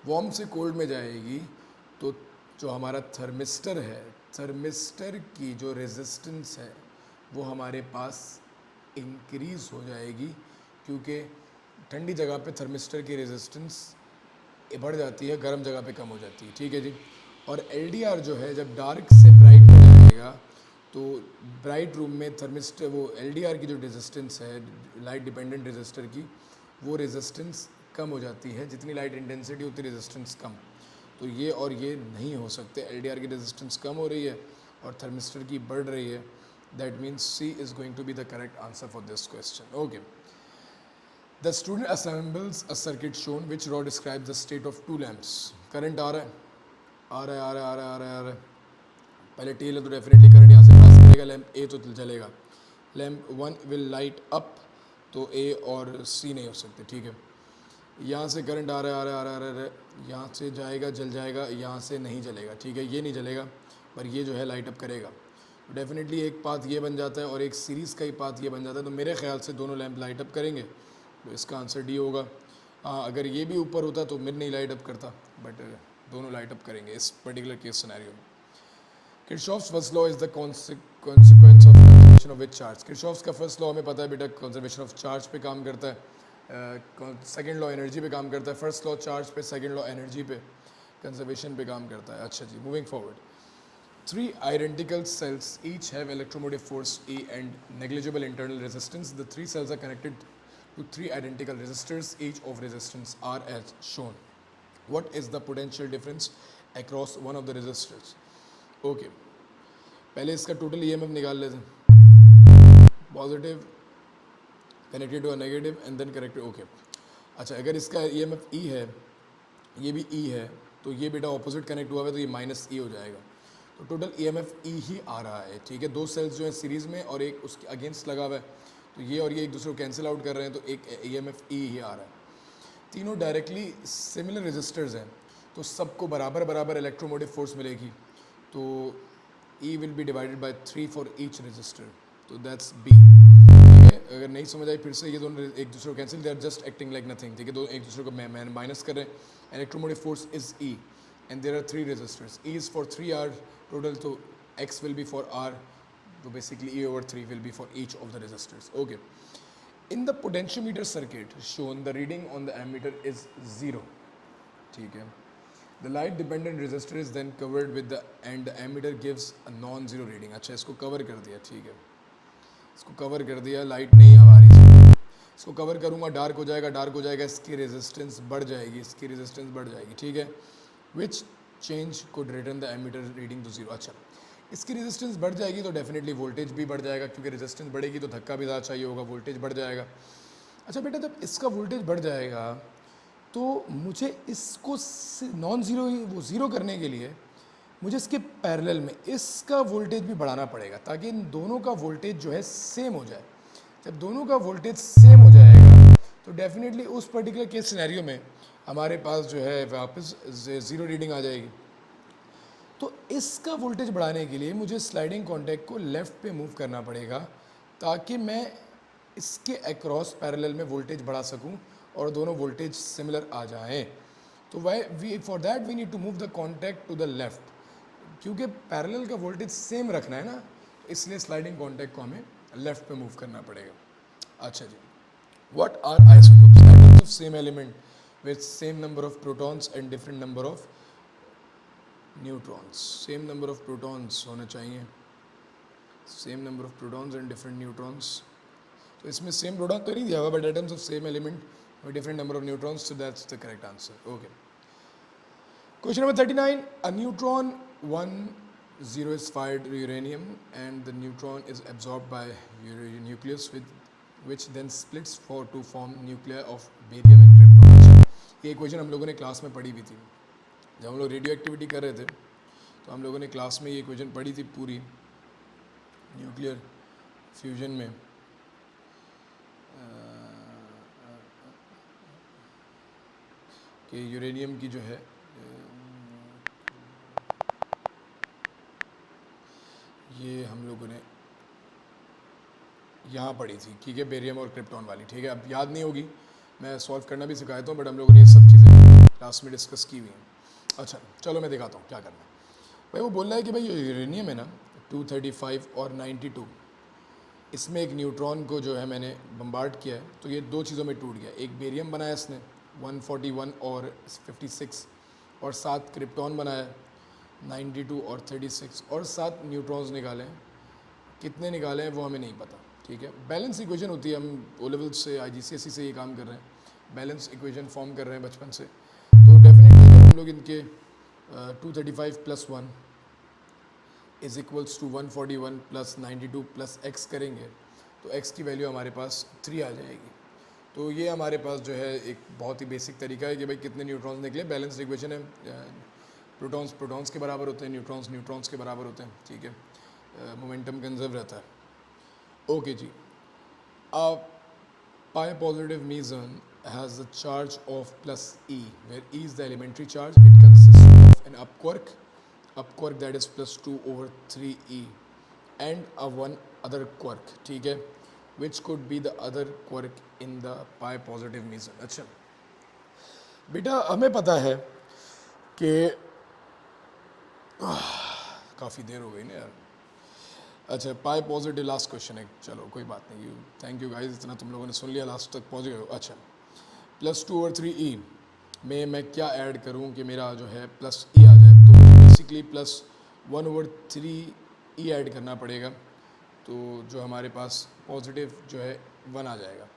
वार्म से कोल्ड में जाएगी तो जो हमारा थर्मिस्टर है, थर्मिस्टर की जो रेजिस्टेंस है वो हमारे पास इंक्रीज़ हो जाएगी, क्योंकि ठंडी जगह पे थर्मिस्टर की रेजिस्टेंस बढ़ जाती है, गर्म जगह पे कम हो जाती है, ठीक है जी। और LDR जो है जब डार्क से ब्राइट में जाएगा तो ब्राइट रूम में थर्मिस्टर, वो LDR की जो रेजिस्टेंस है लाइट डिपेंडेंट रेजिस्टर की, वो रेजिस्टेंस कम हो जाती है। जितनी लाइट इंटेंसिटी उतनी रेजिस्टेंस कम। तो ये और ये नहीं हो सकते। LDR की रेजिस्टेंस कम हो रही है और थर्मिस्टर की बढ़ रही है। That means C is going to be the correct answer for this question, okay. The student assembles a circuit shown which raw describes the state of two lamps। Current आ रहा है, आ रहा है, आ रहा है, आ रहा है, आ रहा है, आ रहा है। पहले टेल है तो डेफिनेटली करंट यहाँ से पास करेगा, लैम्प A तो जलेगा। लैम्प 1 विल लाइट अप, तो A और C नहीं हो सकते, ठीक है। यहाँ से करंट आ रहा है, आ रहा है, आ रहा है, आ रहा है, यहाँ से जाएगा, जल जाएगा, यहाँ से नहीं जलेगा, ठीक है। ये नहीं जलेगा, पर ये जो है लाइट अप करेगा। तो डेफिनेटली एक पाथ ये बन जाता है और एक सीरीज़ का ही पाथ ये बन जाता है। तो मेरे ख्याल से दोनों लैंप लाइट अप करेंगे, तो इसका आंसर डी होगा। हाँ, अगर ये भी ऊपर होता तो मिड नहीं लाइट अप करता, बट दोनों लाइट अप करेंगे इस पर्टिकुलर केस सिनेरियो में। Kirchhoff's first law is the consequence of conservation of which charge. Kirchhoff's का फर्स्ट लॉ हमें पता है बेटा, कंजर्वेशन ऑफ चार्ज पे काम करता है। सेकेंड लॉ एनर्जी पे काम करता है। फर्स्ट लॉ चार्ज पे, सेकेंड लॉ एनर्जी पे, कंजर्वेशन पे काम करता है। अच्छा जी, moving forward. 3 identical cells each have electromotive force E and negligible internal resistance. The 3 cells are connected to 3 identical resistors, each of resistance R as shown. What is the potential difference across one of the resistors? Okay, पहले इसका total EMF निकाल लेते हैं। Positive connected to a negative and then connected, okay. अच्छा, अगर इसका EMF E है, ये भी E है, तो ये बेटा ऑपोजिट कनेक्ट हुआ है तो ये माइनस E हो जाएगा। तो टोटल EMF E ही आ रहा है, ठीक है। दो सेल्स जो है सीरीज़ में और एक उसके अगेंस्ट लगा हुआ है, तो ये और ये एक दूसरे को कैंसिल आउट कर रहे हैं, तो एक EMF E ही आ रहा है। तीनों डायरेक्टली सिमिलर रेजिस्टर्स हैं, तो सबको बराबर बराबर इलेक्ट्रोमोटिव फोर्स मिलेगी। तो E will be divided by 3 for each resistor, तो दैट्स B, ठीक है। अगर नहीं समझ आई फिर से, ये दोनों एक दूसरे को cancel, they are just acting like nothing, ठीक है। दो एक दूसरे को माइनस कर रहे हैं। Electromotive force is E and there are 3 resistors. E is for 3R total, so X will be for R, so basically E over 3 will be for each of the resistors. Okay. In the potentiometer circuit shown, the reading on the ammeter is 0. ठीक है. The light dependent resistor is then covered with the and the ammeter gives a non-zero reading. अच्छा, इसको cover कर दिया, ठीक है. इसको cover कर दिया, लाइट नहीं आ रही, इसको कवर करूँगा, डार्क हो जाएगा, इसकी रेजिस्टेंस बढ़ जाएगी, ठीक है। Which change could return the ammeter reading to 0। अच्छा, इसकी रेजिस्टेंस बढ़ जाएगी तो डेफिनेटली वोल्टेज भी बढ़ जाएगा, क्योंकि रेजिस्टेंस बढ़ेगी तो धक्का भी ज़्यादा चाहिए होगा, वोल्टेज बढ़ जाएगा। अच्छा बेटा, जब इसका वोल्टेज बढ़ जाएगा तो मुझे इसको नॉन ज़ीरो, वो ज़ीरो करने के लिए मुझे इसके पैरेलल में इसका वोल्टेज भी बढ़ाना पड़ेगा, ताकि इन दोनों का वोल्टेज जो है सेम हो जाए। जब दोनों का वोल्टेज सेम हो जाएगा तो डेफिनेटली उस पर्टिकुलर केस सिनेरियो में हमारे पास जो है वापस ज़ीरो रीडिंग आ जाएगी। तो इसका वोल्टेज बढ़ाने के लिए मुझे स्लाइडिंग कॉन्टैक्ट को लेफ़्ट पे मूव करना पड़ेगा, ताकि मैं इसके अक्रॉस पैरेलल में वोल्टेज बढ़ा सकूं और दोनों वोल्टेज सिमिलर आ जाएं। तो we for that we need to move the contact to the left, क्योंकि पैरेलल का वोल्टेज सेम रखना है ना, इसलिए स्लाइडिंग कॉन्टैक्ट को हमें लेफ़्ट पे मूव करना पड़ेगा। अच्छा जी, what are isotopes? Atoms of same element with same number of protons and different number of neutrons. Same number of protons होना चाहिए, same number of protons and different neutrons. तो इसमें same proton तो नहीं दिया हुआ, but atoms of same element with different number of neutrons, so that's the correct answer. Okay. Question number 39. A neutron 10 is fired to uranium and the neutron is absorbed by nucleus, which then splits to form nuclei of barium and krypton. ये equation हम लोगों ने class में पढ़ी भी थी, जब हम लोग रेडियो एक्टिविटी कर रहे थे तो हम लोगों ने क्लास में ये इक्वेशन पढ़ी थी पूरी, न्यूक्लियर फ्यूजन में। कि यूरेनियम की जो है ये हम लोगों ने यहाँ पढ़ी थी, ठीक है, बेरियम और क्रिप्टॉन वाली, ठीक है। अब याद नहीं होगी, मैं सॉल्व करना भी सिखाता हूँ, बट हम लोगों ने ये सब चीज़ें क्लास में डिस्कस की हुई हैं। अच्छा चलो मैं दिखाता हूँ क्या करना है। भाई वो बोल रहा है कि भाई यूरेनियम है ना 235 और 92, इसमें एक न्यूट्रॉन को जो है मैंने बम्बार्ड किया है, तो ये दो चीज़ों में टूट गया। एक बेरियम बनाया इसने 141 और 56, और 7 क्रिप्टॉन बनाया 92 और 36, और 7 न्यूट्रॉन्स निकाले हैं। कितने निकाले हैं वो हमें नहीं पता, ठीक है। बैलेंस इक्वेशन होती है, हम ओ लेवल से IGCSE से ये काम कर रहे हैं, बैलेंस इक्वेशन फॉर्म कर रहे हैं बचपन से। तो डेफिनेटली जब हम लोग इनके 235 + 1 इज़ इक्वल्स टू 141 + 92 + x करेंगे तो x की वैल्यू हमारे पास 3 आ जाएगी। तो ये हमारे पास जो है एक बहुत ही बेसिक तरीका है कि भाई कितने न्यूट्रॉन्स निकले। बैलेंस इक्वेशन है, प्रोटॉन्स प्रोटॉन्स के बराबर होते हैं, न्यूट्रॉन्स न्यूट्रॉन्स के बराबर होते हैं, ठीक है। मोमेंटम कंजर्व रहता है। Okay ji, pi positive meson has a charge of +e, where e is the elementary charge. It consists of an up quark that is +2/3e and a one other quark, ठीक है, which could be the other quark in the pi positive meson. अच्छा बेटा, हमें पता है कि काफ़ी देर हो गई ना यार। अच्छा, पाई पॉजिटिव लास्ट क्वेश्चन है, चलो कोई बात नहीं, थैंक यू गाइस, इतना तुम लोगों ने सुन लिया, लास्ट तक पहुंच गए हो। अच्छा, +2/3e में मैं क्या ऐड करूं कि मेरा जो है +e आ जाए? तो मुझे बेसिकली +1/3e ऐड करना पड़ेगा, तो जो हमारे पास पॉजिटिव जो है 1 आ जाएगा।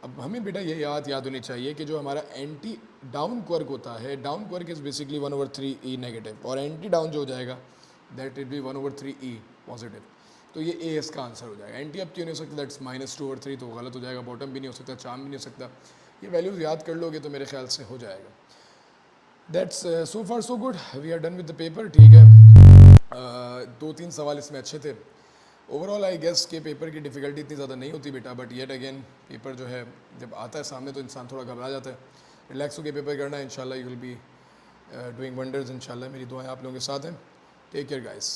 अब हमें बेटा ये याद होनी चाहिए कि जो हमारा एंटी डाउन क्वर्क होता है, down quirk is basically 1/3e negative, और एंटी डाउन जो हो जाएगा that will B 1/3e positive. तो ये ए एस का आंसर हो जाएगा। एंटी अब क्यों नहीं हो सकता, दैट्स -2/3 तो गलत हो जाएगा, बॉटम भी नहीं हो सकता, चार्म भी नहीं हो सकता। ये वैल्यूज़ याद कर लोगे तो मेरे ख्याल से हो जाएगा। That's so far so good, we are done with the paper. ठीक है, 2-3 सवाल इसमें अच्छे थे। ओवरऑल आई गेस के पेपर की डिफ़िकल्टी इतनी ज़्यादा नहीं होती बेटा, बट येट अगेन पेपर जो है जब आता है सामने तो इंसान थोड़ा घबरा जाता है। रिलैक्स होकर पेपर करना है, इंशाल्लाह you will be doing wonders, इंशाल्लाह मेरी दुआएं आप लोगों के साथ हैं। Take care guys.